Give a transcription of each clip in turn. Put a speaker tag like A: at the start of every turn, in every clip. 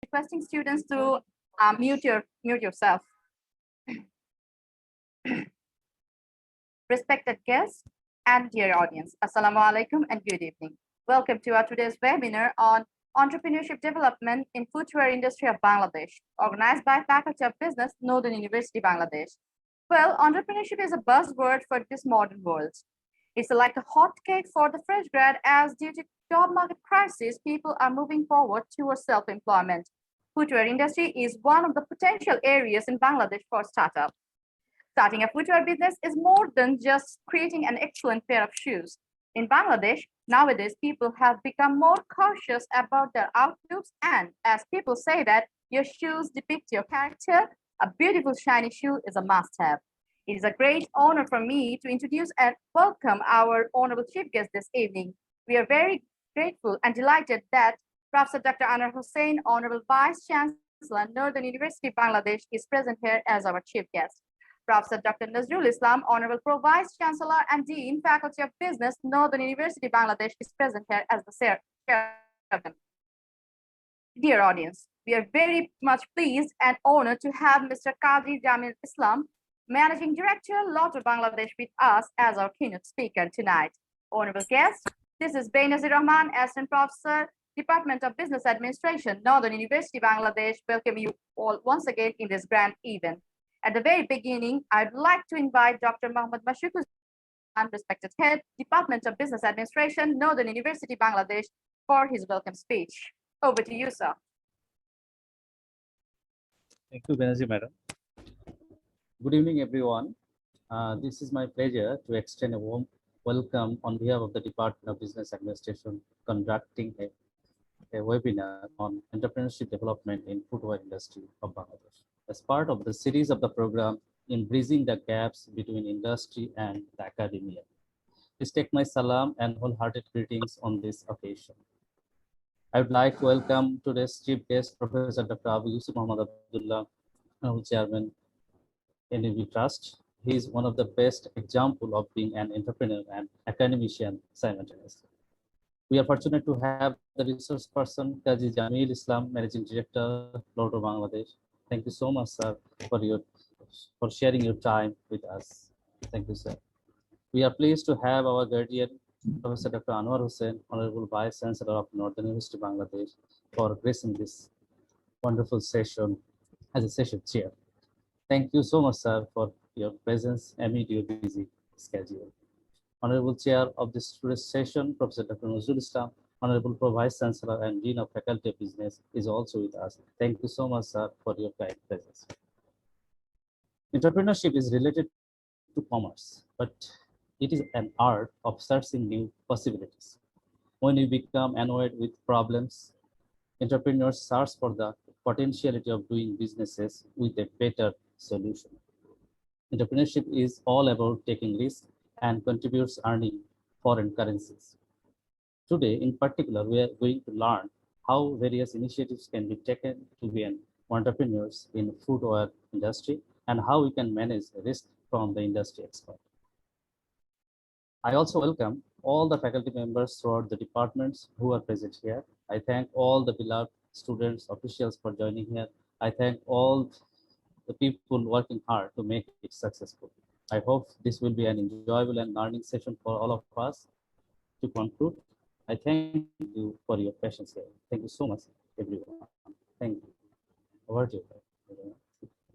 A: requesting students to mute yourself. Respected guests and dear audience, Assalamu alaikum and good evening. Welcome to our today's webinar on Entrepreneurship Development in Footwear Industry of Bangladesh, organized by Faculty of Business, Northern University, Bangladesh. Well, entrepreneurship is a buzzword for this modern world. It's like a hot cake for the fresh grad, as due to job market crisis, people are moving forward towards self-employment. Footwear industry is one of the potential areas in Bangladesh for startup. Starting a footwear business is more than just creating an excellent pair of shoes. In Bangladesh, nowadays, people have become more cautious about their outlooks, and as people say that your shoes depict your character, a beautiful shiny shoe is a must-have. It is a great honor for me to introduce and welcome our honorable chief guest this evening. We are very grateful and delighted that Professor Dr. Anwar Hussain, Honorable Vice Chancellor, Northern University, Bangladesh, is present here as our chief guest. Professor Dr. Nazrul Islam, Honorable Pro Vice Chancellor and Dean, Faculty of Business, Northern University, Bangladesh, is present here as the chairman. Dear audience, we are very much pleased and honored to have Mr. Qazi Jamil Islam, Managing Director, Lotto Bangladesh, with us as our keynote speaker tonight. Honorable guest, this is Benazir Rahman, Assistant Professor, Department of Business Administration, Northern University, Bangladesh. Welcome you all once again in this grand event. At the very beginning, I'd like to invite Dr. Mohammad Mashuku, respected head, Department of Business Administration, Northern University, Bangladesh, for his welcome speech. Over to you, sir.
B: Thank you, Benazir, madam. Good evening, everyone. This is my pleasure to extend a warm welcome on behalf of the Department of Business Administration, conducting a webinar on entrepreneurship development in footwear industry of Bangladesh. As part of the series of the program in bridging the gaps between industry and the academia. Please take my salam and wholehearted greetings on this occasion. I would like to welcome today's chief guest, Professor Dr. Abu Yusuf Muhammad Abdullah, Chairman, NAB Trust. He is one of the best examples of being an entrepreneur and academician simultaneously. We are fortunate to have the resource person, Qazi Jamil Islam, Managing Director, Lotto Bangladesh. Thank you so much, sir, for sharing your time with us. Thank you, sir. We are pleased to have our guardian, Professor Dr. Anwar Hussain, Honorable Vice Chancellor of Northern University, Bangladesh, for gracing this wonderful session as a session chair. Thank you so much, sir, for your presence amid your busy schedule. Honorable Chair of this today's session, Professor Dr. Nazrul Islam, Honorable Pro Vice Chancellor and Dean of Faculty of Business, is also with us. Thank you so much, sir, for your kind presence. Entrepreneurship is related to commerce, but it is an art of searching new possibilities. When you become annoyed with problems, entrepreneurs search for the potentiality of doing businesses with a better solution. Entrepreneurship is all about taking risks and contributes earning foreign currencies. Today, in particular, we are going to learn how various initiatives can be taken to be an entrepreneurs in the footwear industry and how we can manage risk from the industry expert. I also welcome all the faculty members throughout the departments who are present here. I thank all the beloved students, officials for joining here. I thank all the people working hard to make it successful. I hope this will be an enjoyable and learning session for all of us. To conclude, I thank you for your patience here. Thank you so much, everyone. Thank you. Over to you.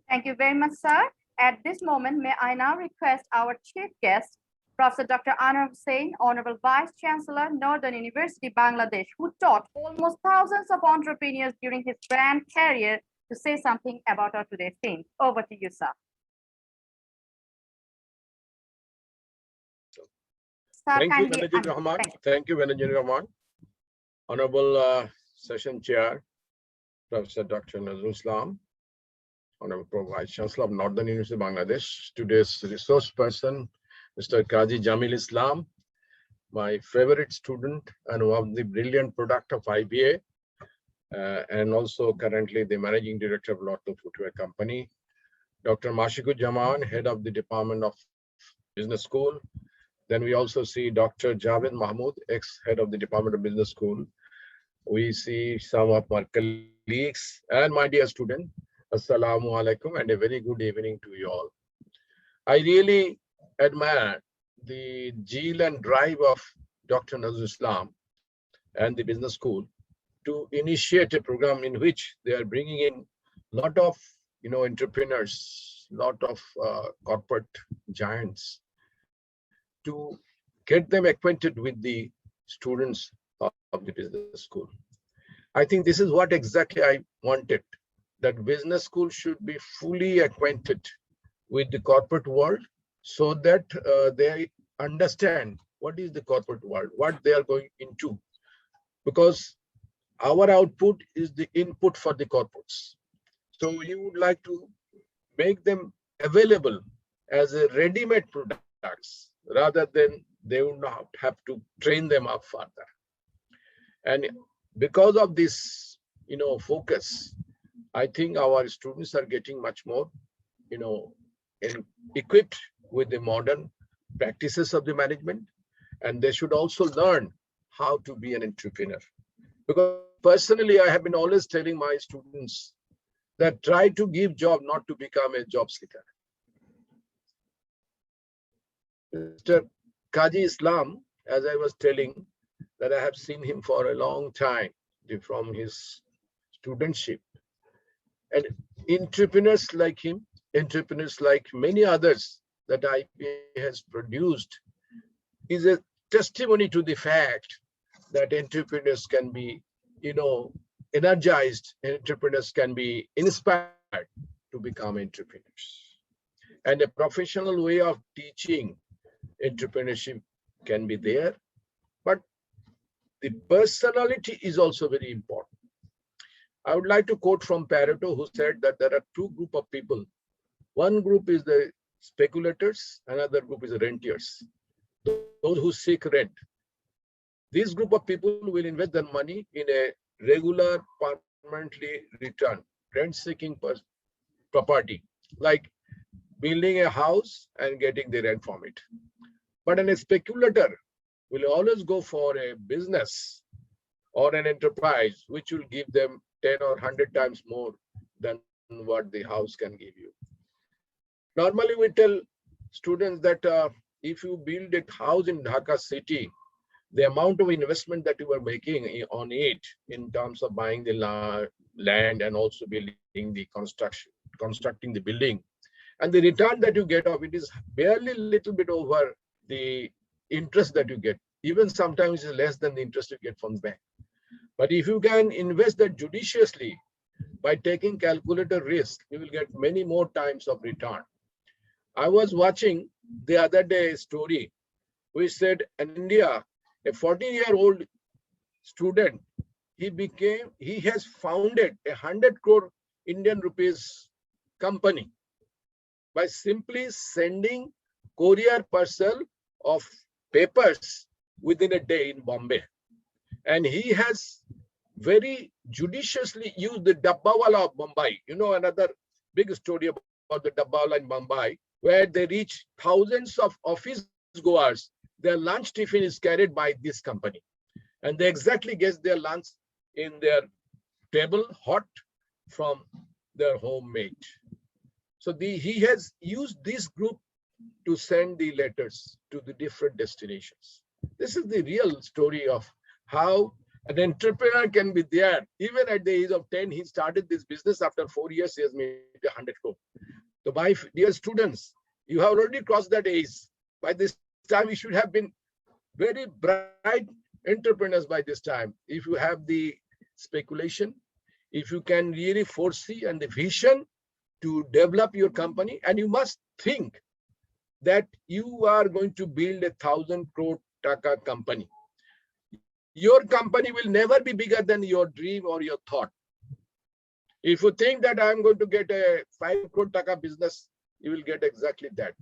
A: Thank you very much, sir. At this moment, may I now request our chief guest, Professor Dr. Anwar Hussain, Honorable Vice Chancellor, Northern University, Bangladesh, who taught almost thousands of entrepreneurs during his grand career, to say something about our today's theme. Over to you, sir.
C: Thank you, Benazir Rahman. Thank you, Benazir Rahman. Honorable Session Chair, Professor Dr. Nazrul Islam, Honorable Pro Vice Chancellor of Northern University, Bangladesh. Today's resource person, Mr. Qazi Jamil Islam, my favorite student and one of the brilliant product of IBA, and also currently the Managing Director of Lotto Footwear Company. Dr. Mashikud Jaman, Head of the Department of Business School. Then we also see Dr. Javed Mahmood, ex-head of the Department of Business School. We see some of our colleagues and my dear student. Assalamu alaikum and a very good evening to you all. I really admire the zeal and drive of Dr. Nazrul and the business school to initiate a program in which they are bringing in a lot of entrepreneurs, lot of corporate giants to get them acquainted with the students of the business school. I think this is what exactly I wanted, that business school should be fully acquainted with the corporate world so that they understand what is the corporate world, what they are going into, because our output is the input for the corporates. So you would like to make them available as a ready-made products rather than they would not have to train them up further. And because of this, focus, I think our students are getting much more, equipped with the modern practices of the management, and they should also learn how to be an entrepreneur. Because personally, I have been always telling my students that try to give job, not to become a job seeker. Mr. Kaji Islam, as I was telling, that I have seen him for a long time from his studentship. And entrepreneurs like him, entrepreneurs like many others that IPA has produced, is a testimony to the fact that entrepreneurs can be, energized, entrepreneurs can be inspired to become entrepreneurs. And a professional way of teaching entrepreneurship can be there, but the personality is also very important. I would like to quote from Pareto, who said that there are two groups of people. One group is the speculators, another group is the rentiers, those who seek rent. This group of people will invest their money in a regular, permanently return, rent-seeking property, like building a house and getting the rent from it. But a speculator will always go for a business or an enterprise which will give them 10 or 100 times more than what the house can give you. Normally, we tell students that if you build a house in Dhaka city, the amount of investment that you are making on it in terms of buying the land and also building the constructing the building, and the return that you get of it is barely a little bit over the interest that you get. Even sometimes it's less than the interest you get from the bank. But if you can invest that judiciously by taking calculated risk, you will get many more times of return. I was watching the other day a story which said in India, a 14-year-old student, he has founded a 100 crore Indian rupees company by simply sending courier parcel of papers within a day in Bombay. And he has very judiciously used the Dabbawala of Mumbai. Another big story about the Dabbawala in Mumbai, where they reach thousands of office goers. Their lunch tiffin is carried by this company. And they exactly get their lunch in their table, hot from their homemade. So he has used this group to send the letters to the different destinations. This is the real story of how an entrepreneur can be there. Even at the age of 10, he started this business. After 4 years, he has made 100 crore. So my dear students, you have already crossed that age. By this time, you should have been very bright entrepreneurs by this time. If you have the speculation, if you can really foresee and the vision to develop your company, and you must think that you are going to build 1,000 crore taka company. Your company will never be bigger than your dream or your thought. If you think that I'm going to get a 5 crore taka business, you will get exactly that.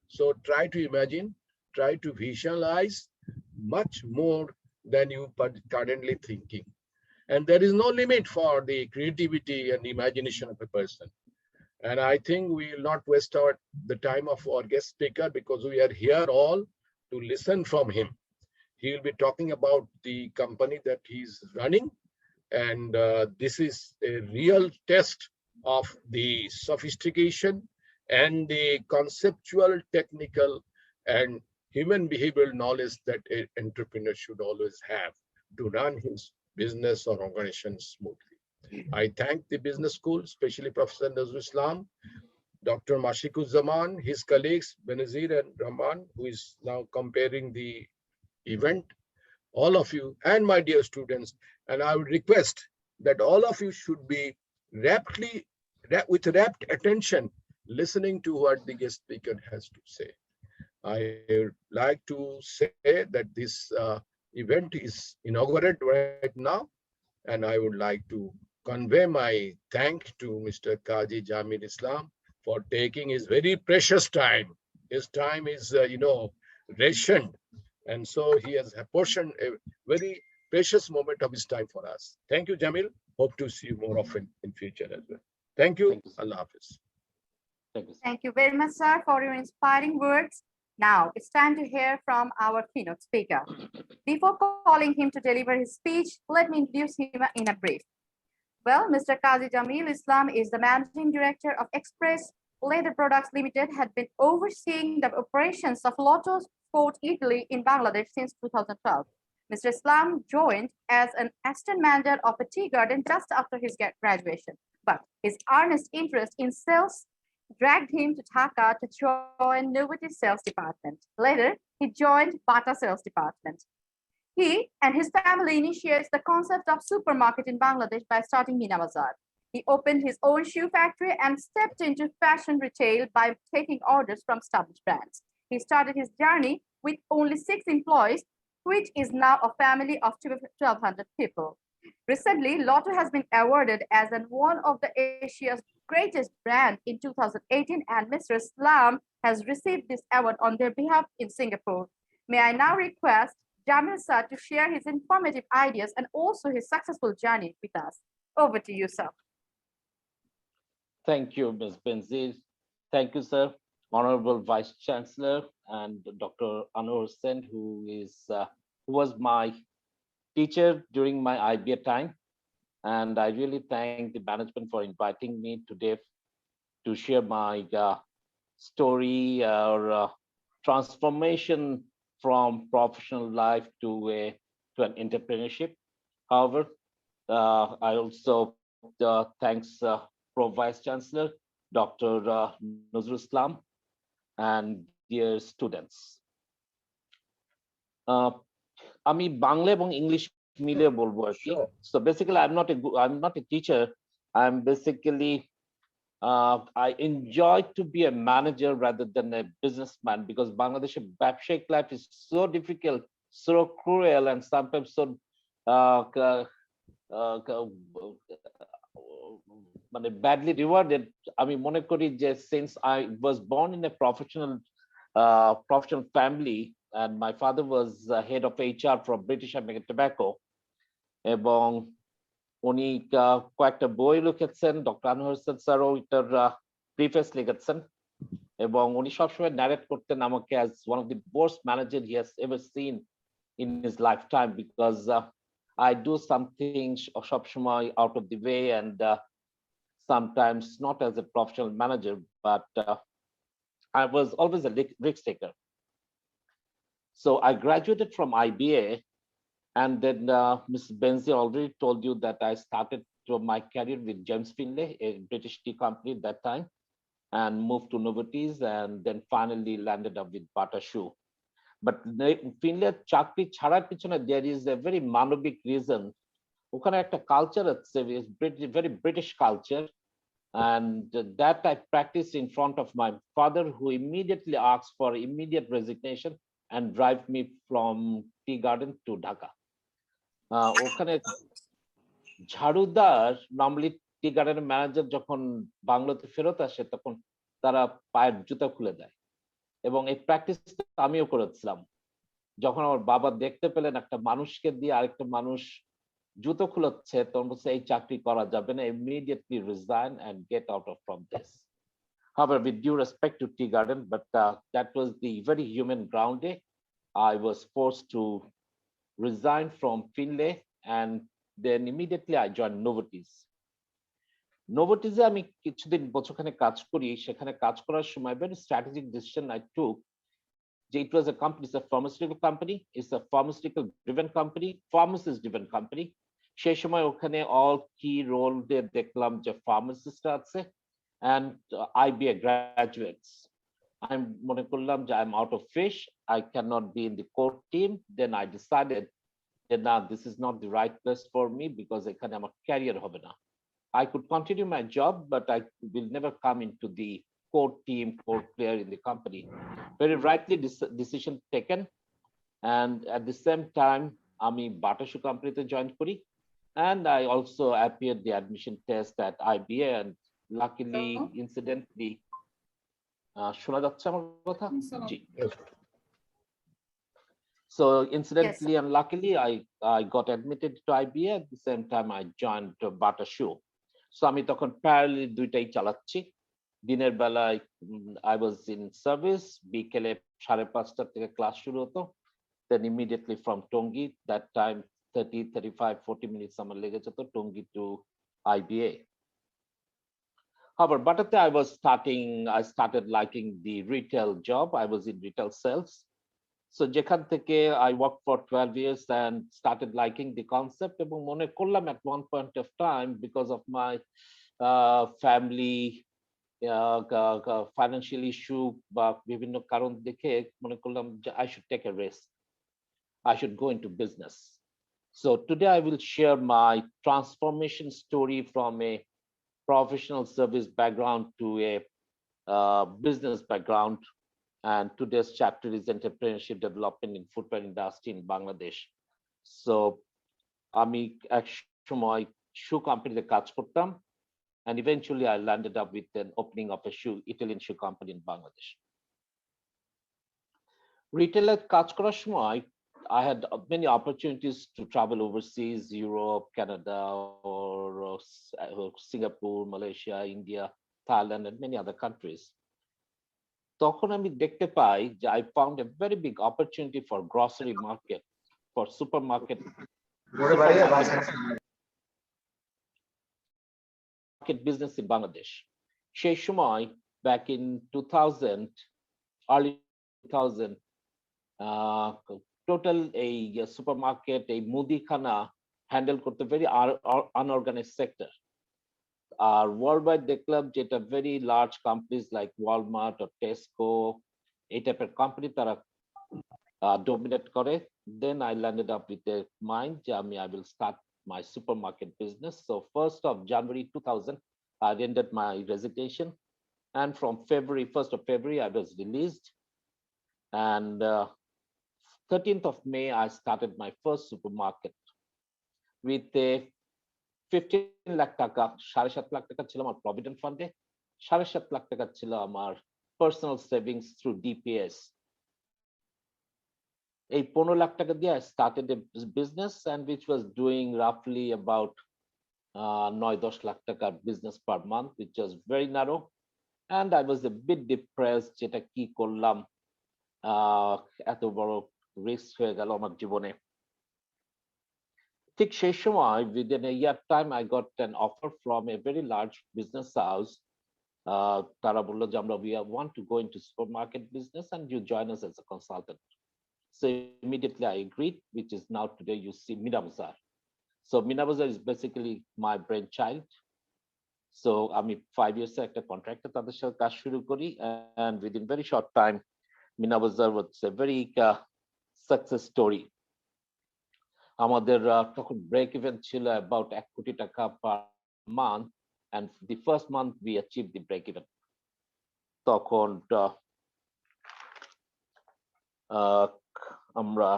C: So try to imagine, try to visualize much more than you are currently thinking. And there is no limit for the creativity and imagination of a person. And I think we will not waste the time of our guest speaker, because we are here all to listen from him. He will be talking about the company that he's running. And this is a real test of the sophistication and the conceptual, technical, and human behavioral knowledge that an entrepreneur should always have to run his business or organization smoothly. I thank the business school, especially Professor Nazrul Islam, Dr. Mashikuzaman, his colleagues, Benazir and Rahman, who is now comparing the event, all of you and my dear students. And I would request that all of you should be with rapt attention, listening to what the guest speaker has to say. I would like to say that this event is inaugurated right now, and I would like to convey my thanks to Mr. Qazi Jamil Islam for taking his very precious time. His time is, rationed, and so he has apportioned a very precious moment of his time for us. Thank you, Jamil. Hope to see you more often in future as well. Thank you. Allah Hafiz.
A: Thank you very much, sir, for your inspiring words. Now it's time to hear from our keynote speaker. Before calling him to deliver his speech, let me introduce him in a brief. Well, Mr. Qazi Jamil Islam is the managing director of Express Leather Products Limited, had been overseeing the operations of Lotto Sport Italy in Bangladesh since 2012. Mr. Islam joined as an assistant manager of a tea garden just after his graduation, but his earnest interest in sales dragged him to Dhaka to join Novo's sales department. Later, he joined Bata sales department. He and his family initiates the concept of supermarket in Bangladesh by starting Mina Bazar. He opened his own shoe factory and stepped into fashion retail by taking orders from established brands. He started his journey with only 6 employees, which is now a family of 1,200 people. Recently, Lotto has been awarded as one of the Asia's greatest brand in 2018, and Mr. Islam has received this award on their behalf in Singapore. May I now request Jamil sir to share his informative ideas and also his successful journey with us. Over to you, sir.
D: Thank you, Ms. Benzir. Thank you, sir. Honorable Vice Chancellor and Dr. Anwar Sen, who was my teacher during my IBA time. And I really thank the management for inviting me today to share my story or transformation from professional life to an entrepreneurship. However, I also thanks Pro Vice Chancellor, Dr. Nazrul Islam, and dear students. আমি বাংলা এবং English মিলিয়ে বলবো আর কি। So basically, I'm not a teacher. I'm basically I enjoy to be a manager rather than a businessman, because Bangladesh ব্যবসায়িক life is so difficult, so cruel, and sometimes so মানে badly rewarded. আমি মনে করি যে since I was born in a professional family, and my father was head of HR for British American Tobacco, এবং উনি কয়েকটা বই লিখেছেন, ডক্টর আনোয়ার হোসেন স্যারও এটার প্রিফেস লিখেছেন, এবং উনি সবসময় ন্যারেট করতেন আমাকে as one of the worst manager he has ever seen in his lifetime, because I do something সবসময় out of the way, and sometimes not as a professional manager, but I was always a risk taker. So I graduated from IBA, and then Ms. Benzi already told you that I started my career with James Finlay, a British tea company at that time, and moved to Novo's, and then finally landed up with Bata Shoe. But Finlay চাকরি ছাড়ার পিছনে there is a very মানবিক reason. ওখানে একটা culture আছে, very British culture, and that I practiced in front of my father, who immediately asked for immediate resignation and drive me from tea garden to Dhaka. ওখানে ঝাড়ুদার normally টি গার্ডেনের manager যখন বাংলাতে ফেরত আসে তখন তারা পায়ের জুতা খুলে দেয়, এবং এই প্র্যাকটিস আমিও করেছিলাম। যখন আমার বাবা দেখতে পেলেন একটা মানুষকে দিয়ে আরেকটা মানুষ জুতো খুলাচ্ছে, তখন বলছে এই চাকরি করা যাবে না, immediately resign and get out of from this. However, with due respect to tea garden, but that was the very human ground day. I was forced to resigned from Finlay, and then immediately I joined Novartis. Novartis আমি কিছুদিন বছরখানে কাজ করি, সেখানে কাজ করার সময় very strategic decision I took. It was a company, it's a pharmaceutical company, it's a pharmaceutical driven company, pharmacist driven company. সেই সময় ওখানে all key role দেখলাম যে pharmacist আছে and IBA graduates. I'm মনে করলাম যে I'm out of fish, I cannot be in the core team. Then I decided that now this is not the right place for me because এখানে আমার career হবে না. I could continue my job, but I will never come into the core team, core player in the company. Very rightly decision taken. And at the same time, আমি Bata Shoe company তে join করি. And I also appeared the admission test at IBA, and luckily, incidentally, শোনা যাচ্ছে আমার কথা? জি। So incidentally and luckily, I got admitted to IBA. At the same time, I joined Bata Shoe. So আমি তখন parallel দুইটাই চালাচ্ছি। দিনের বেলায় I was in service, বিকেলে 5:30 থেকে ক্লাস শুরু হতো। Then immediately from Tongi, that time 30, 35, 40 minutes আমার লেগে যেত Tongi to IBA. However, Bataতে I started liking the retail job. I was in retail sales. So যেখান থেকে I worked for 12 years and started liking the concept এবং মনে করলাম at one point of time because of my family financial issue বা বিভিন্ন কারণ দেখে মনে করলাম যে I should take a risk. I should go into business. So today I will share my transformation story from a professional service background to a business background. And today's chapter is entrepreneurship development in footwear industry in Bangladesh. So আমি এক সময় shoe company কাজ করতাম, and eventually I landed up with an opening of a Italian shoe company in Bangladesh. Retail কাজ করার সময় I had many opportunities to travel overseas, Europe, Canada, or Singapore, Malaysia, India, Thailand, and many other countries. তখন আমি দেখতে পাই যে I found a very big opportunity for grocery market, for supermarket business in Bangladesh. সেই সময় back in 2000, early 2000, total a supermarket, a মুদিখানা handle করতে very unorganized sector. Worldwide দেখলাম যেটা very large companies like Walmart or Tesco, এই টাইপের company তারা dominate করে. Then I landed up with a mind যে I will start my supermarket business. So 1st of January 2000, I ended my resignation, and from 1st of February, I was released. And 13th of May, I started my first supermarket with a 15 lakh টাকা, 7.5 lakh টাকা ছিল আমার provident fund এ, 7.5 lakh টাকা ছিল আমার personal savings through DPS. এই 15 lakh টাকা দিয়ে I started a business, and which was doing roughly about 9-10 lakh টাকা business per month, which was very narrow. And I was a bit depressed যেটা কি করলাম, এত বড় রিস্ক হয়ে গেল আমার জীবনে। ঠিক সেই সময় within a year time I got an offer from a very large business house. তারা বললো যে we want to go into supermarket business and you join us as a consultant. So immediately I agreed, which is now today you see Mina Bazaar. So Mina Bazaar is basically my brainchild. So আমি 5 years একটা কন্ট্রাক্টে তাদের সাথে কাজ শুরু করি, and within very short time Mina Bazaar was a very success story. আমাদের তখন break even ছিল about 1 কোটি টাকা per month, and the first month we achieved the break even. তখন আমরা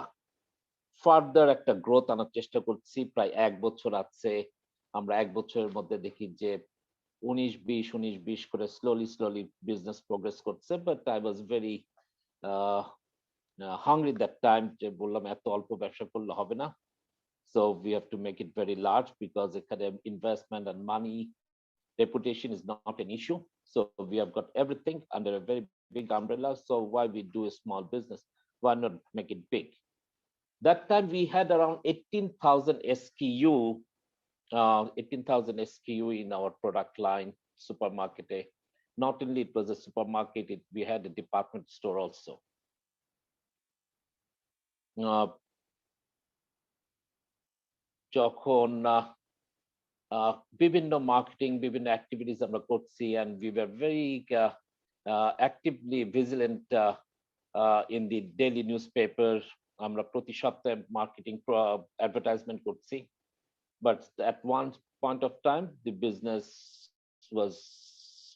D: ফার্দার একটা গ্রোথ আনার চেষ্টা করছি। প্রায় 1 বছর আছে, আমরা 1 বছরের মধ্যে দেখি যে 19-20 করে slowly business progress করছে, but I was very hungry that time যে বললাম এত অল্প ব্যবসা করলে হবে না, so we have to make it very large because এখানে investment and money, reputation is not an issue, so we have got everything under a very big umbrella, so why we do a small business, why not make it big? That time we had around 18,000 SKU, 18,000 SKU in our product line, supermarket. Not only it was a supermarket, we had a department store also. যখন বিভিন্ন marketing বিভিন্ন activities আমরা করছি and we were very actively vigilant in the daily newspaper. আমরা প্রতি সপ্তাহে marketing advertisement করছি, but at one point of time the business was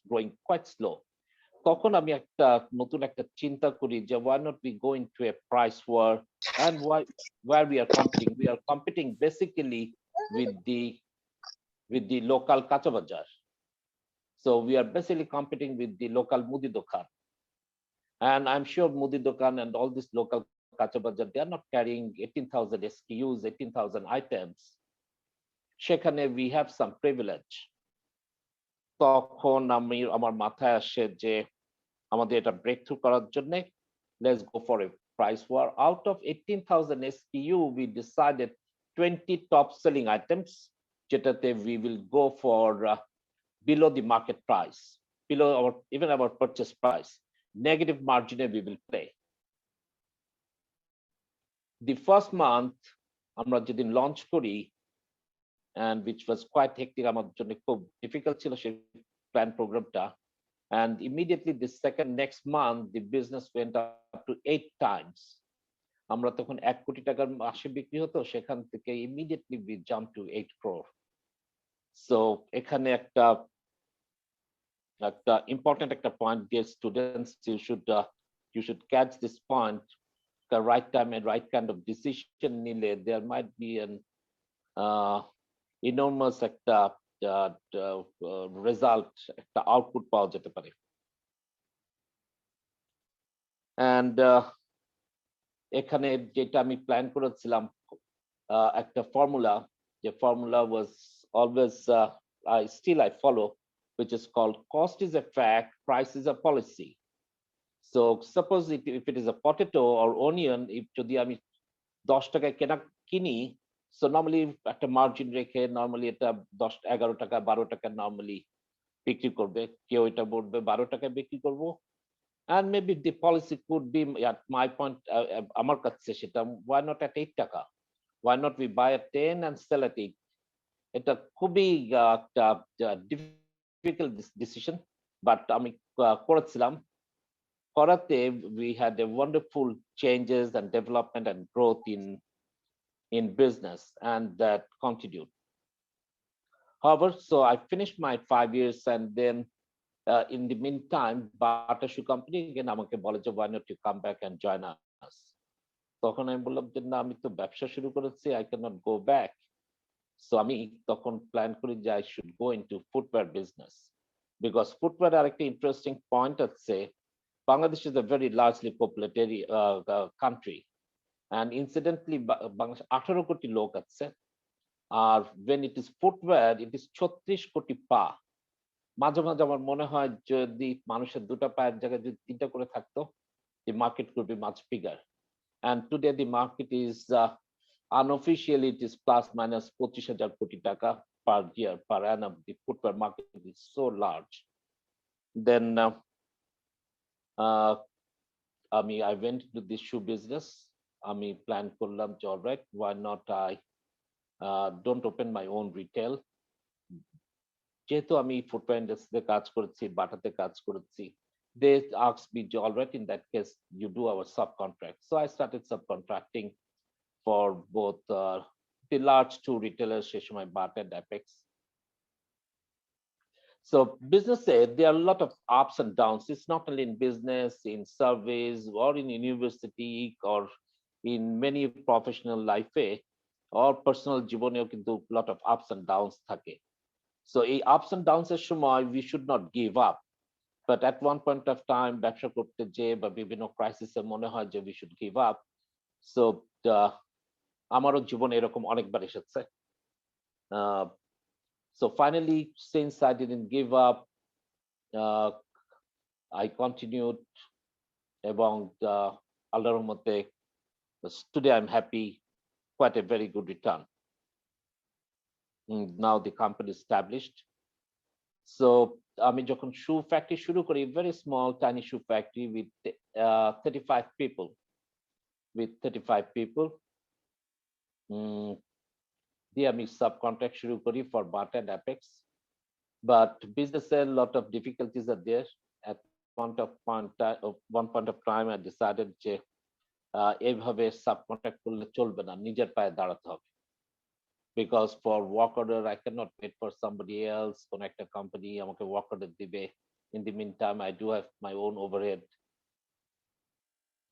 D: growing quite slow. তখন আমি একটা নতুন একটা চিন্তা করি যে why not we go into a price war, and where we are competing basically with the local kacha bazar. So we are basically competing with the local mudi dokan, and I'm sure mudi dokan and all these local kacha bazar, they are not carrying 18,000 SKUs, 18,000 items. সেখানে we have some privilege. তখন আমার মাথায় আসে যে আমাদের এটা break through করার জন্য let's go for a price war. Out of 18,000 SKU, we decided 20 top selling items যেটাতে we will go for below the market price, below even our purchase price. Negative margin we will play. The first month আমরা যেদিন launch করি, and which was quite hectic, আমার জন্য খুব difficult ছিল সেই plan programটা, and immediately the next month the business went up to 8 times. আমরা তখন 1 কোটি টাকার মাসে বিক্রি হতো, সেখান থেকে immediately we jumped to 8 crore. So এখানে একটা important একটা point, dear students, you should catch this point. The right time and right kind of decision নিলে there might be an enormous একটা result, একটা output পাওয়া যেতে পারে. And এখানে যেটা আমি প্ল্যান করেছিলাম একটা ফর্মুলা, যে formula was always I follow, which is called cost is a fact, price is a policy. So suppose if it is a potato or onion, if যদি আমি 10 টাকায় কিনি, so normally একটা মার্জিন রেখে normally এটা 10 11 টাকা 12 টাকা normally বিক্রি করবে, কেউ এটা বলবে 12 টাকায় বিক্রি করব, and maybe the policy could be at my point আমার কাছে সেটা why not at 8 টাকা, why not we buy at 10 and sell at 8. এটা খুবই একটা difficult decision, but আমি করেছিলাম। করাতে we had a wonderful changes and development and growth in business, and that continued. However, so I finished my 5 years, and then in the meantime Bata Shoe Company again আমাকে বলে যে why not you come back and join us. তখন আমি বললাম যে না, আমি তো ব্যবসা শুরু করেছি, I cannot go back. So আমি তখন প্ল্যান করি যে I should go into footwear business, because footwear are একটা interesting point আছে। Bangladesh is a very largely populated country, and incidentally Bangladesh 18 কোটি লোক আছে, আর when it is footwear it is 36 কোটি পা। মাঝে মাঝে আমার মনে হয় যদি মানুষের দুটো পায়ের জায়গায় যদি 3টা করে থাকতো, the market could be much bigger. And today the market is unofficially it is plus minus 25,000 কোটি টাকা per year, per annum. The footwear market is so large. Then I went to this shoe business. আমি plan করলাম যে alright, why not I don't open my own retail. যেহেতু আমি footwear ইন্ডাস্ট্রিতে কাজ করেছি, বাটাতে কাজ করেছি, they asked me, alright, in that case you do our subcontract. So I started subcontracting for both the large two retailers, সেই সময় Bata and Apex. So business, there are a lot of ups and downs. It's not only in business, in service, or in university, or in many professional life or personal জীবনেও কিন্তু lot of ups and downs থাকে। So এই ups and downs এর সময় we should not give up, but at one point of time ব্যবসা করতে যে বা বিভিন্ন ক্রাইসিসে মনে হয় যে we should give up. So আমারও জীবনে এরকম অনেকবার এসেছে। So finally, since I didn't give up, I continued, এবং আল্লাহর রহমতে But today I'm happy, quite a very good return. Now the company is established. So আমি যখন shoe factory শুরু করি, very small tiny shoe factory with 35 people. দিয়ে আমি subcontract শুরু করি for BAT and Apex. But business a lot of difficulties are there. At one point of time, I decided যে এইভাবে subcontract করলে চলবে না, নিজের পায়ে দাঁড়াতে হবে। Because for work order, I cannot wait for somebody else. কোন একটা company আমাকে work order দিবে। In the meantime, I do have my own overhead.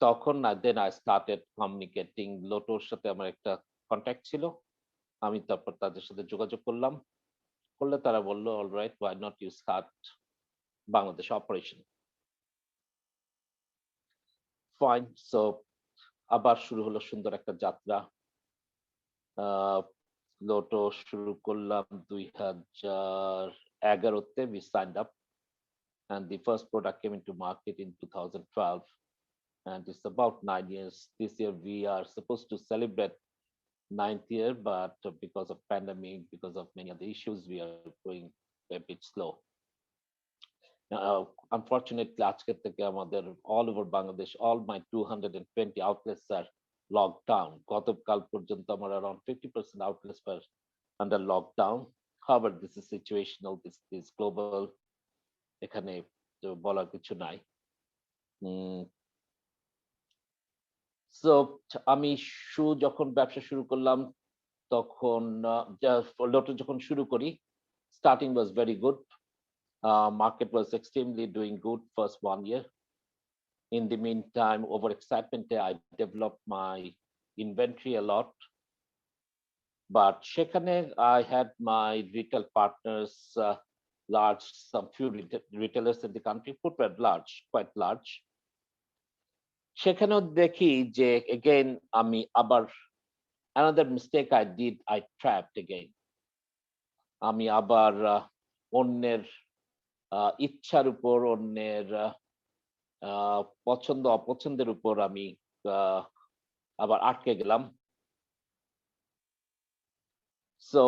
D: তখন then I started communicating. লোটোর সাথে আমার একটা contact ছিল। আমি তারপর তাদের সাথে যোগাযোগ করলাম। করলে তারা বলল, all right, why not you start Bangladesh operation? Fine. So আবার শুরু হলো সুন্দর একটা যাত্রা। লোটো শুরু করলাম 2011-তে, we signed up, and the first product came into market in 2012, and it's about 9 years. This year we are supposed to celebrate 9th year, but because of pandemic, because of many other issues, we are going a bit slow. Unfortunately, আজকে থেকে আমাদের all over Bangladesh, all my 220 outlets are locked down. গতকাল পর্যন্ত আমার around 50% outlets were under lockdown. However, this is situational, this is global. এখানে বলার কিছু নাই। So আমি যখন ব্যবসা শুরু করলাম তখন লোটো যখন শুরু করি, starting was very good. Market was extremely doing good first 1 year. In the meantime, over excitement, I developed my inventory a lot. But সেখানে I had my retail partners, large, some few retailers in the country, Footwear large, quite large. সেখানেও দেখি যে again আমি আবার another mistake I did, I trapped again. আমি আবার অন্যের ইচ্ছার উপর, অন্যের পছন্দ অপছন্দের উপর আমি আবার আটকে গেলাম। সো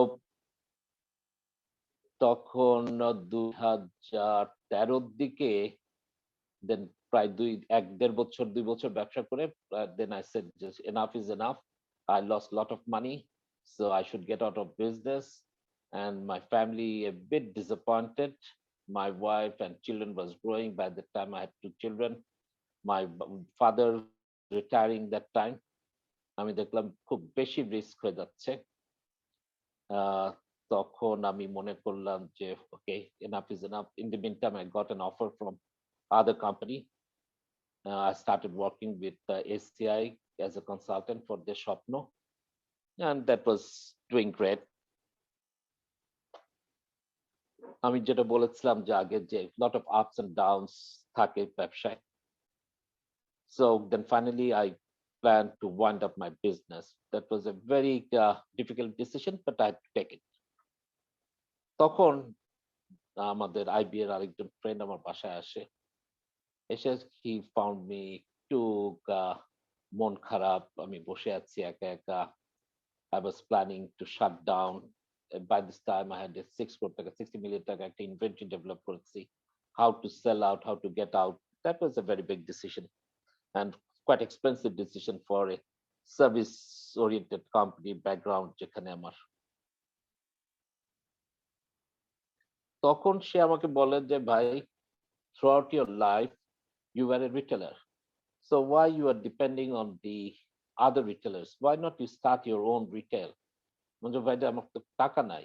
D: তখন 2013-র দিকে দেন প্রায় 1-1.5 বছর 2 বছর ব্যবসা করে then I said just enough is enough. I lost a lot of money, so I should get out of business, and my family a bit disappointed. My wife and children was growing. By the time I had 2 children, my father retiring that time. আমি দেখলাম খুব বেশি risk হয়ে যাচ্ছে। তখন আমি মনে করলাম যে okay, enough is enough. In the meantime, I got an offer from other company. I started working with ACI as a consultant for their Shopno, and that was doing great. আমি যেটা বলেছিলাম যে আগে যে lot of ups and downs থাকে ব্যবসায়। So then finally I planned to wind up my business. That was a very difficult decision, but I had to take it. তখন আমাদের IB এর আরেকজন ফ্রেন্ড আমার বাসায় আসে, এসে he found me একটু মন খারাপ, আমি বসে আছি একা একা। I was planning to shut down. By this time I had a 60 million টাকা একটা inventory develop করেছি, how to sell out, how to get out. That was a very big decision and quite expensive decision for a service oriented company background যেখানে আমার। তখন সে আমাকে বলে যে ভাই, throughout your life you were a retailer, so why you are depending on the other retailers? Why not you start your own retail? ভাই আমার তো টাকা নাই,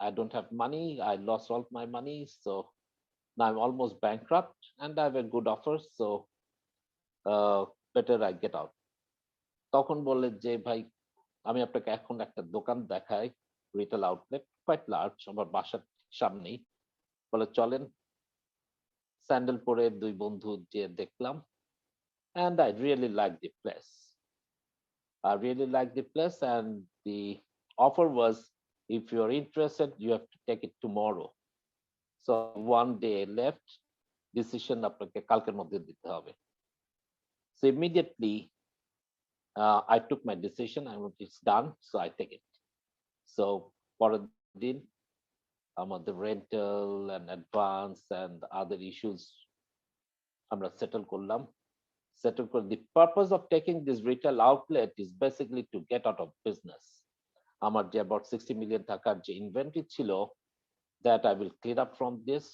D: I don't have money, I lost all my money, so now I'm almost bankrupt and I have a good offer, so better I get out. তখন বলে যে ভাই, আমি আপনাকে এখন একটা দোকান দেখাই, রিটেল আউটলেট, কোয়াইট লার্জ, আমার বাসার সামনেই। বলে চলেন। স্যান্ডেল পরে 2 বন্ধু যে দেখলাম, and I really like the place. I really like the place, and the offer was, if you are interested, you have to take it tomorrow. So 1 day left, decision আপনাকে কালকের মধ্যে দিতে হবে। So immediately I took my decision. It's done, so I take it. So পরের দিন আমাদের rental and advance and other issues আমরা settle করলাম. The purpose of taking this retail outlet is basically to get out of business. আমার যে about 60 million টাকার যে inventory ছিল, that I will clear up from this.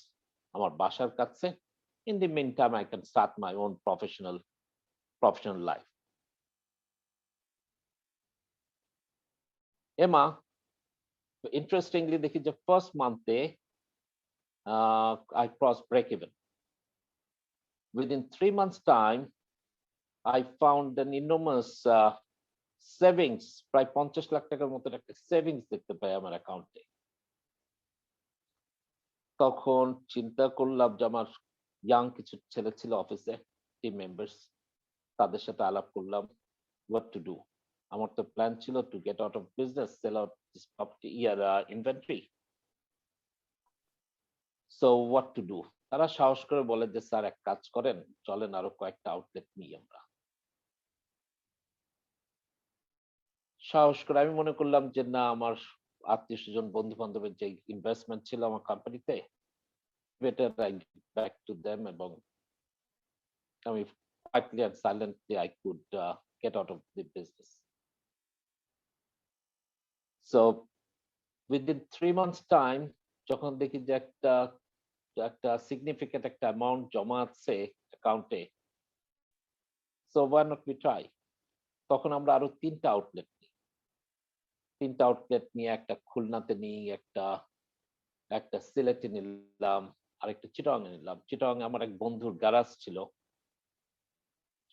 D: আমার বাসার কাছে. In the meantime, I can start my own professional life. Emma, interestingly, দেখি যে first month I crossed break even. Within 3 months' time, I found an enormous savings, প্রায় 50 লাখ টাকার মতো একটা savings দেখতে পাই আমার অ্যাকাউন্টে। তখন চিন্তা করলাম যে আমার ইয়াং কিছু ছেলে ছিল অফিসে, টিম মেম্বার্স, তাদের সাথে আলাপ করলাম what to do. আমার তো প্ল্যান ছিল to get out of business, sell out this property inventory. So what to do? তারা সাহস করে বলে যে স্যার এক কাজ করেন, চলেন আরো কয়েকটা আউটলেট নিই আমরা। সাহস করে আমি মনে করলাম যে না, আমার আত্মীয় স্বজন বন্ধু বান্ধবের যে ইনভেস্টমেন্ট ছিল আমার কোম্পানিতে, better I give back to them, এবং আমি quietly and silently I could get out of the business. So within 3 months time, যখন দেখি যে একটা significant একটা অ্যামাউন্ট জমা আছে অ্যাকাউন্টে, so why not we try? তখন আমরা আরো 3টা আউটলেট নিয়ে একটা খুলনাতে নিই, একটা সিলেটে নিলাম, আরেকটা চিটাগাং এ নিলাম। চিটাগাং আমার এক বন্ধুর গ্যারাজ ছিল,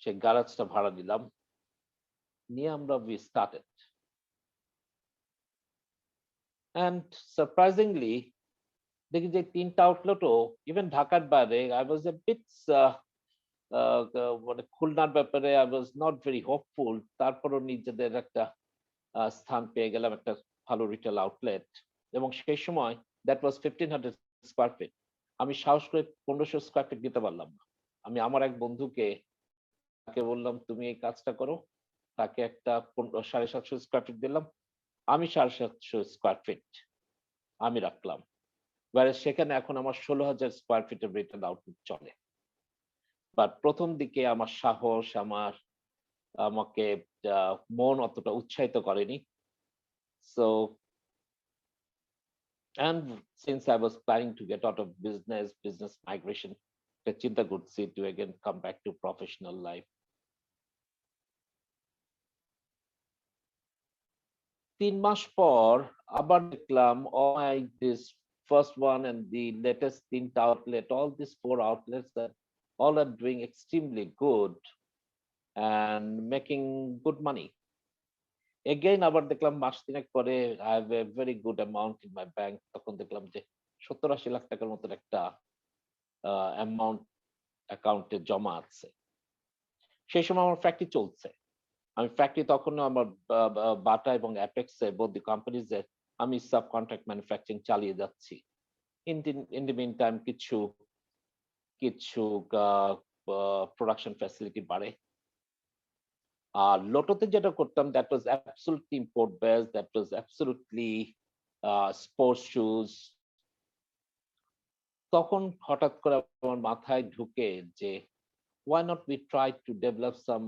D: সেই গ্যারাজটা ভাড়া দিলাম, নিয়ে আমরা we started. And surprisingly, দেখি যে 3টা আউটলেটও ইভেন ঢাকার বাইরে, I was a bit মানে খুলনার ব্যাপারে I was not very hopeful. তারপরও নিজেদের একটা স্থান পেয়ে গেলাম, একটা ভালো রিটেল আউটলেট, এবং সেই সময় that was 1500 স্কয়ার ফিট। আমি সাহস করে 1500 স্কয়ার ফিট দিতে পারলাম না। আমি আমার এক বন্ধুকে তাকে বললাম তুমি এই কাজটা করো, তাকে একটা 750 স্কয়ার ফিট দিলাম, আমি 750 স্কয়ার ফিট আমি রাখলাম। সেখানে এখন আমার 16,000 স্কয়ার ফিটের রিটেল আউটলেট চলে। বাট প্রথম দিকে আমার সাহস আমাকে মন অতটা উৎসাহিত করেনি। So, and since I was planning to get out of business migration, চিন্তা করছি to again come back to professional life. 3 মাস পর আবার দেখলাম this first one and the latest 3টা outlet, all these 4 outlets that all are doing extremely good and making good money. Again আবার দেখলাম মাস 3 পরে I have a very good amount in my bank. তখন দেখলাম যে 70-80 লাখ টাকার মতো একটা অ্যামাউন্ট অ্যাকাউন্টে জমা আছে। সেই সময় আমার ফ্যাক্টরি চলছে, আমি ফ্যাক্টরি তখন আমার বাটা এবং অ্যাপেক্সে both the companies আমি সাব কন্ট্রাক্ট ম্যানুফ্যাকচারিং চালিয়ে যাচ্ছি। in the meantime কিছু প্রোডাকশন ফ্যাসিলিটি বাড়ে। আর লোটোতে যেটা করতাম that was absolutely import based, that was absolutely sports shoes. তখন হঠাৎ করে আমার মাথায় ঢুকে যে why not we try to develop some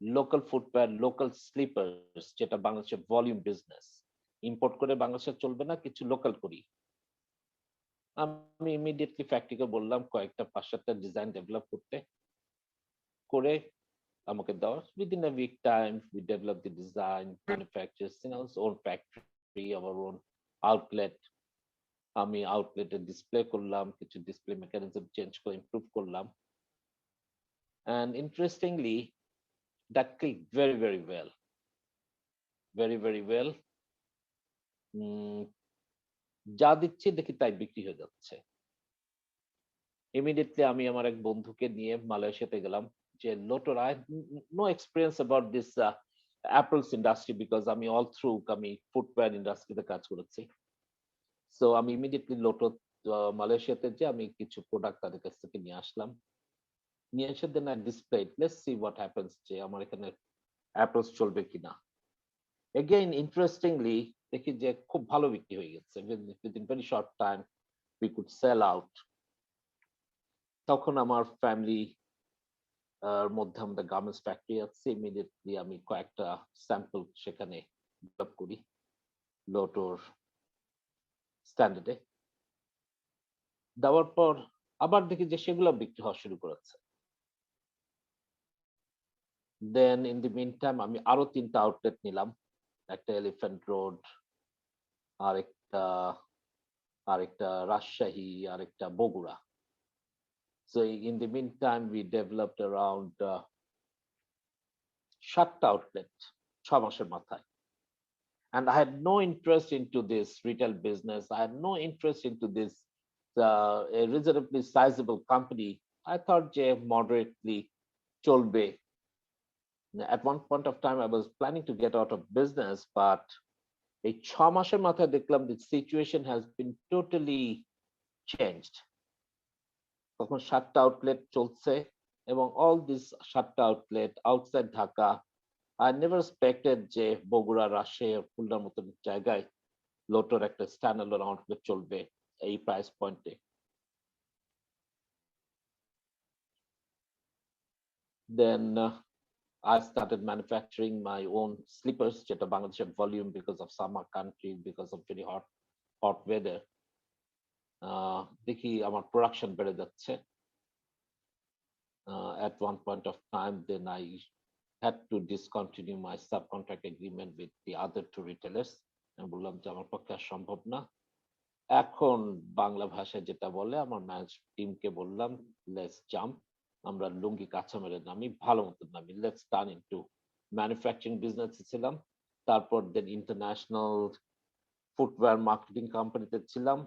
D: local footwear, local slippers, যেটা বাংলাদেশের ভলিউম বিজনেস, ইম্পোর্ট করে বাংলাদেশে চলবে না, কিছু লোকাল করি। আমি ইমিডিয়েটলি ফ্যাক্টরিকে বললাম কয়েকটা 5-7টা ডিজাইন ডেভেলপ করতে, করে আমাকে দাও। within a week time we develop the design, manufacture in our own factory, our own outlet. আমি আউটলেটে ডিসপ্লে করলাম, কিছু ডিসপ্লে মেকানিজম চেঞ্জ করে ইমপ্রুভ করলাম, and interestingly that clicked very very well, very well. যা দিচ্ছি দেখি তাই বিক্রি হয়ে যাচ্ছে। ইমিডিয়েটলি আমি আমার এক বন্ধুকে নিয়ে মালয়েশিয়াতে গেলাম, যে লোটোর I have no experience about this apples industry because আমি all through আমি ফুটওয়্যার ইন্ডাস্ট্রিতে কাজ করেছি। সো আমি ইমিডিয়েটলি লোটো মালয়েশিয়াতে যে আমি কিছু প্রোডাক্ট তাদের কাছ থেকে নিয়ে আসলাম, নিয়ে এসে দেন I displayed, let's see what happens, যে আমার এখানে অ্যাপ্রোচ চলবে কিনা। এগেইন ইন্টারেস্টিংলি দেখি যে খুব ভালো বিক্রি হয়ে গেছে, within very short time we could sell out. তখন আমার ফ্যামিলি মধ্যে আমাদের গার্মেন্টস ফ্যাক্টরি আছে, ইমিডিয়েটলি আমি কয়েকটা স্যাম্পল সেখানে ডেভেলপ করি লোটোর স্ট্যান্ডার্ডে। দেওয়ার পর আবার দেখি যে সেগুলো বিক্রি হওয়া শুরু করেছে। দেন ইন দি মিন টাইম আমি আরো 3টা আউটলেট নিলাম, একটা এলিফ্যান্ট রোড, আরেকটা রাজশাহী, আরেকটা Bogura. So in the meantime, we developed around 7টা outlet 6 মাসের মাথায়। And I had no interest into this retail business. I had no interest into this a reasonably sizable company. I thought যে moderately চলবে। At one point of time, I was planning to get out of business, but এই 6 মাসের মাথায় দেখলাম the situation has been totally changed. তখন 7টা outlet চলছে এবং all these 7টা outlet outside Dhaka. I never expected যে বগুড়া, রাজশাহী, খুলনার মতো জায়গায় লোটোর একটা স্ট্যান্ডার্ড আউটলেট চলবে এই প্রাইস পয়েন্টে। Then I started manufacturing my own slippers, যেটা বাংলাদেশের volume because of summer country, because of very hot weather. দেখি আমার প্রোডাকশন বেড়ে যাচ্ছে। At one point of time, then I had to discontinue my subcontract agreement with the other 2 retailers. আমি বললাম যে আমার পক্ষে আর সম্ভব না। এখন বাংলা ভাষায় যেটা বলে, আমার ম্যানেজ টিমকে বললাম লেটস জাম্প, আমরা লুঙ্গি কাঁচা মেরে নামি, ভালো মতো নামি, let's turn into manufacturing business ছিলাম। তারপর দেন ইন্টারন্যাশনাল ফুটওয়্যার মার্কেটিং কোম্পানিতে ছিলাম।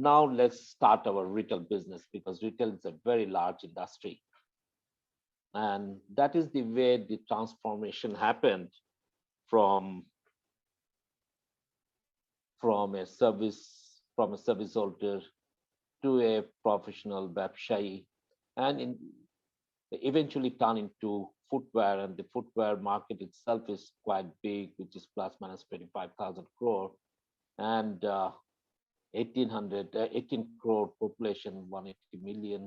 D: Now let's start our retail business because retail is a very large industry. And that is the way the transformation happened from a service holder to a professional ব্যবসায়ী, and eventually turn into footwear. And the footwear market itself is quite big, which is plus minus 25,000 crore, and 18 crore population, 180 million.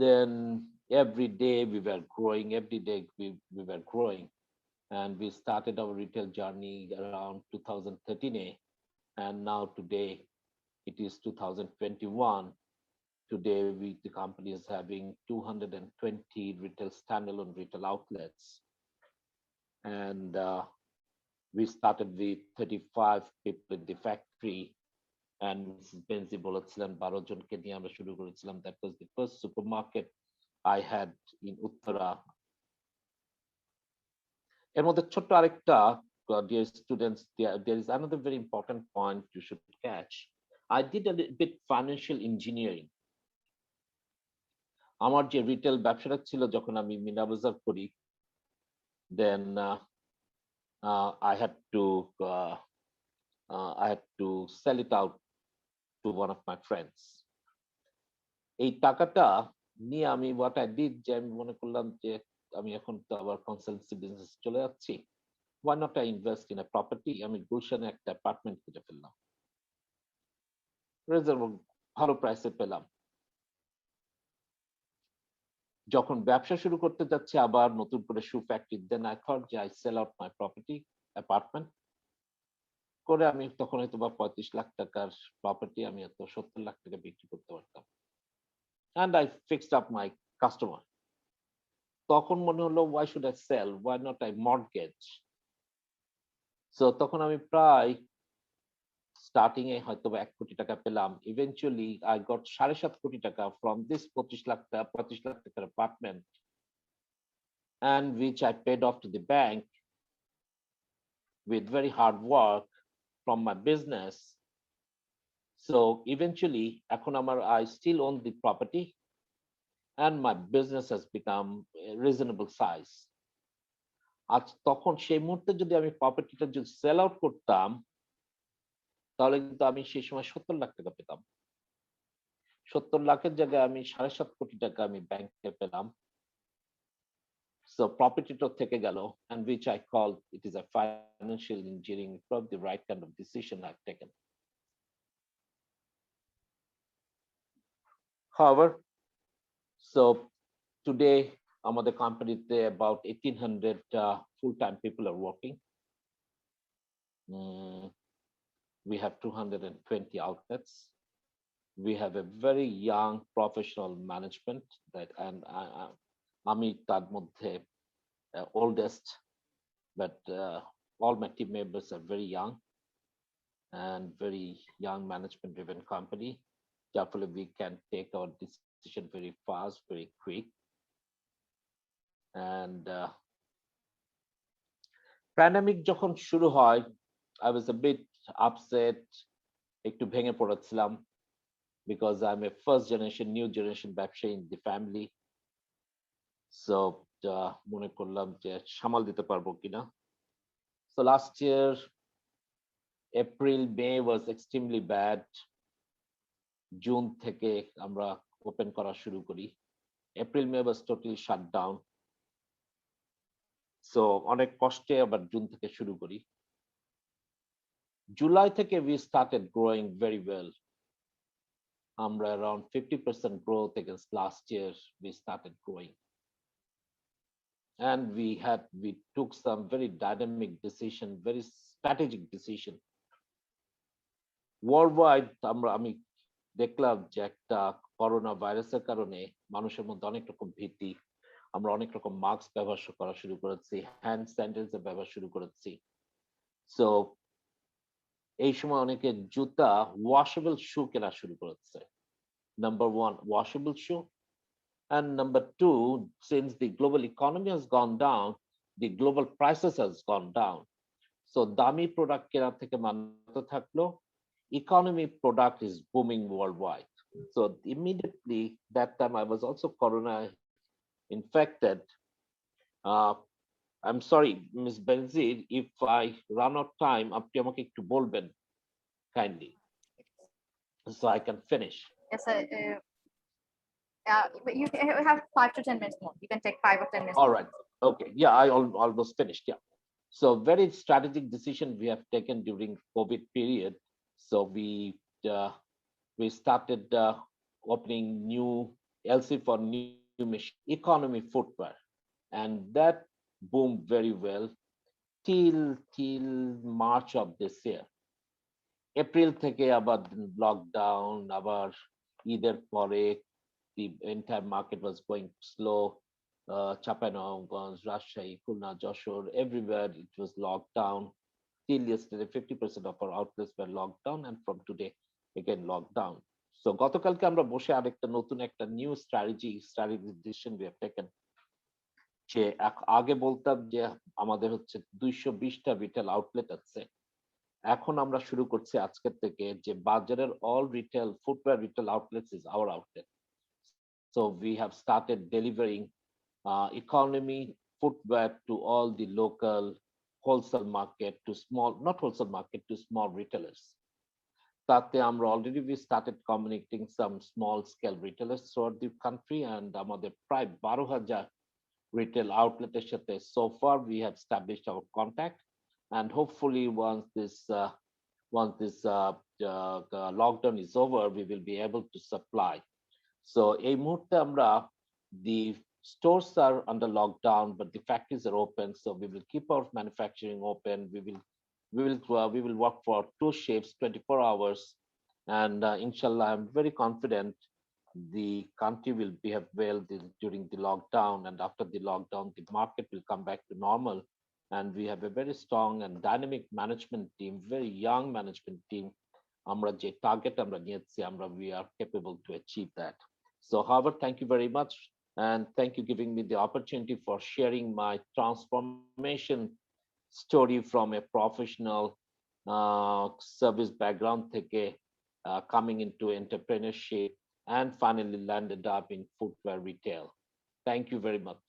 D: Then every day we were growing, we were growing, and we started our retail journey around 2013, and now today it is 2021. Today the company is having 220 retail standalone retail outlets, and we started with 35 people in the factory, and Mrs. Benzi বলেছিলেন 12 জনকে নিয়ে আমরা শুরু করেছিলাম। That was the first supermarket I had in Uttara. এর মধ্যে ছোট্ট আরেকটা, dear students, there is another very important point you should catch. I did a bit financial engineering. আমার যে রিটেল ব্যবসাটা ছিল যখন আমি মিনা বাজার করি, then I had to sell it out to one of my friends. এই টাকাটা নিয়ে আমি what I did, যে আমি মনে করলাম যে আমি এখন তো আবার কনসালটেন্সি বিজনেস চলে যাচ্ছি, why not I invest in a property? আমি গুলশানে একটা অ্যাপার্টমেন্ট কিনে ফেললাম, ভালো প্রাইসে পেলাম। যখন ব্যবসা শুরু করতে যাচ্ছি আবার নতুন করে shoe factory, then I thought যে I sell out my property apartment করে, আমি তখন হয়তো বা 35 লাখ টাকার প্রপার্টি আমি এত 70 লাখ টাকা বিক্রি করতে পারতাম। and I fixed up my customer. তখন মনে হলো why should I sell, why not I mortgage? So তখন আমি প্রায় স্টার্টিং এ হয়তো 1 কোটি টাকা পেলাম। Eventually I got 7.5 কোটি টাকা from this 25 লাখ টাকার apartment, and which I paid off to the bank with very hard work from my business. So eventually এখন আমার I still own the property and my business has become a reasonable size. আজ তখন সেই মুহূর্তে যদি আমি প্রপার্টিটা যদি sell out করতাম তাহলে কিন্তু আমি সেই সময় 70 লাখ টাকা পেতাম। 70 লাখের জায়গায় আমি 7.5 কোটি টাকা আমি ব্যাংকে পেলাম। So property to থেকে গেল, and which I call it is a financial engineering, probably the right kind of decision I've taken. However, so today আমাদের companyতে about 1,800 full-time people are working. We have 220 outlets. We have a very young professional management that, and আমি তার মধ্যে oldest, but all my team members are very young and very young management driven company. Therefore, we can take our decision very fast, very quick. And pandemic যখন শুরু হয়, I was a bit upset, একটু ভেঙে পড়েছিলাম, because I'm a first generation, new generation ব্যবসায়ী in the family. So মনে করলাম যে সামাল দিতে পারবো কিনা. So last year, April, May was extremely bad. June থেকে আমরা open করা শুরু করি. April, May was totally shut down. So অনেক কষ্টে আবার জুন থেকে শুরু করি. July থেকে we started growing very well. আমরা around 50% growth against last year, we started growing. And we took some very dynamic decision, very strategic decision. Worldwide, আমি দেখলাম যে একটা করোনা ভাইরাসের কারণে মানুষের মধ্যে অনেক রকম ভীতি, আমরা অনেক রকম মাস্ক ব্যবহার করা শুরু করেছি, হ্যান্ড স্যানিটাইজার ব্যবহার শুরু করেছি। সো এই সময় অনেকে জুতা ওয়াশেবল শু কেনা শুরু করেছে। Number one, washable shoe. And number two, since the global economy has gone down, the global prices has gone down. So দামি প্রোডাক্ট কেনা থেকে মানতে থাকলো, economy product is booming worldwide. So immediately that time I was also corona infected. I'm sorry, Ms. Benzir, if I run out of time, আপনি আমাকে একটু বলবেন kindly, so I can finish.
A: Yes, sir. You have 5 to 10 minutes more. You can take 5 or 10 minutes.
D: All right. Okay. Yeah, I almost finished. Yeah. So very strategic decision we have taken during COVID period. So we started opening new LC for new machine, economy footwear, and that boomed very well till March of this year. April থেকে আবার lockdown, আবার ঈদের পরে the entire market was going slow. Chapanaghanj, Rajshahi, Khulna, Joshore, everywhere it was locked down. Till yesterday, 50% of our outlets were locked down, and from today again locked down. So গতকালকে আমরা বসে আরেকটা নতুন একটা new strategy decision we have taken. যে আগে বলতাম যে আমাদের হচ্ছে 220টা রিটেল আউটলেট আছে, এখন আমরা শুরু করছি আজকের থেকে যে বাজারের all retail footwear retail outlets is our outlet. So we have started delivering economy footwear to all the local wholesale market, to small, not wholesale market, to small retailers. তাতে আমরা already we started communicating some small scale retailers throughout the country, and আমাদের প্রায় 12,000 retail outlets সাথে so far we have established our contact, and hopefully once this lockdown is over, we will be able to supply. So এই মুহূর্তে আমরা the stores are under lockdown, but the factories are open. So we will keep our manufacturing open. We will work for 2 shifts, 24 hours, and inshallah, I'm very confident the country will behave well during the lockdown, and after the lockdown, the market will come back to normal. And we have a very strong and dynamic management team, very young management team. আমরা যে target আমরা নিয়েছি, we are capable to achieve that. So, however, thank you very much. And thank you giving me the opportunity for sharing my transformation story from a professional service background থেকে coming into entrepreneurship and finally landed up in footwear retail. Thank you very much.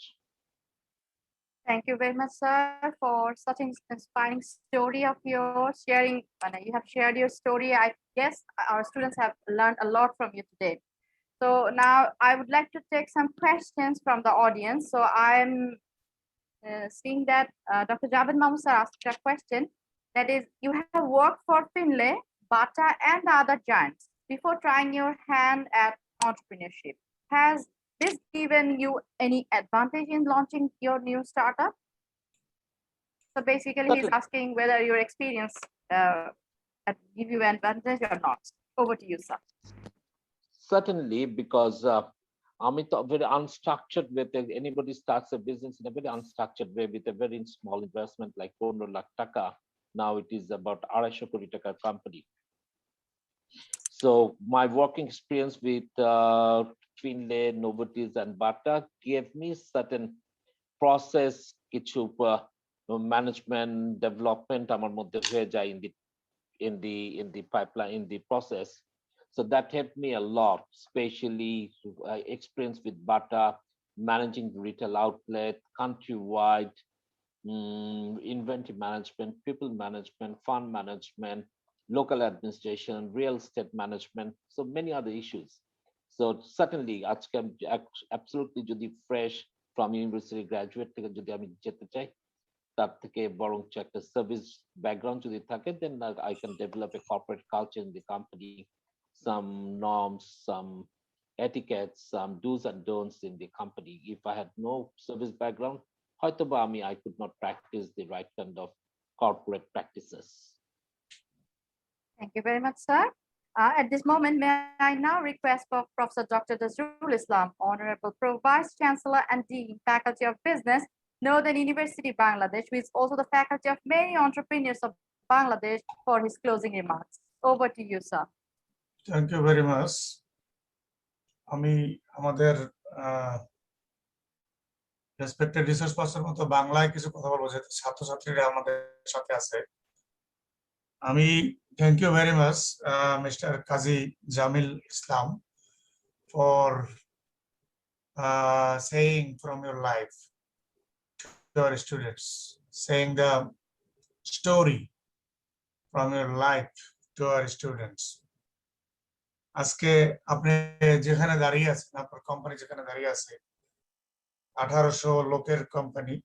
A: Thank you very much, sir, for such an inspiring story of yours. You have shared your story. I guess our students have learned a lot from you today. So now I would like to take some questions from the audience. So I'm seeing that Dr. Javed Mahmood sir asked a question, that is, you have worked for Finlay, Bata, and the other giants before trying your hand at entrepreneurship. Has this given you any advantage in launching your new startup? So basically, he's asking whether your experience give you an advantage or not. Over to you, sir.
D: Certainly, because I'm very unstructured way. Anybody starts a business in a very unstructured way with a very small investment like 4 lakh taka. Now it is about 250 kori taka company. So my working experience with Finlay, Novartis, and Bata gave me certain process, কিছু management development আমার মধ্যে হয়ে যায় in the pipeline, in the process. So that helped me a lot, especially experience with Bata, managing the retail outlet, countrywide, inventory management, people management, fund management, local administration, real estate management, so many other issues. So certainly, I'm absolutely যদি fresh from university graduate থেকে যদি আমি যেতে চাই, তার থেকে বরঞ্চ একটা service background যদি থাকে, then I can develop a corporate culture in the company, some norms, some etiquettes, some do's and don'ts in the company. If I had no service background, হয়তোবা I could not practice the right kind of corporate practices.
A: Thank you very much, sir. At this moment, may I now request for Professor Dr. Nazrul Islam, Honorable Pro Vice Chancellor and Dean, Faculty of Business, Northern University, Bangladesh, who is also the faculty of many entrepreneurs of Bangladesh, for his closing remarks. Over to you, sir.
E: Thank you very much. আমি আমাদের respected resource person মতো বাংলায় কিছু কথা বলবো, যেহেতু ছাত্রছাত্রীরা আমাদের সাথে আছে। আমি thank you very much, Mr. Qazi Jamil Islam, for saying from your life to our students, saying the story from your life to our students. আজকে আপনি যেখানে দাঁড়িয়ে আছেন, আপনার কোম্পানি যেখানে দাঁড়িয়ে আছে, 1800 লোকের company,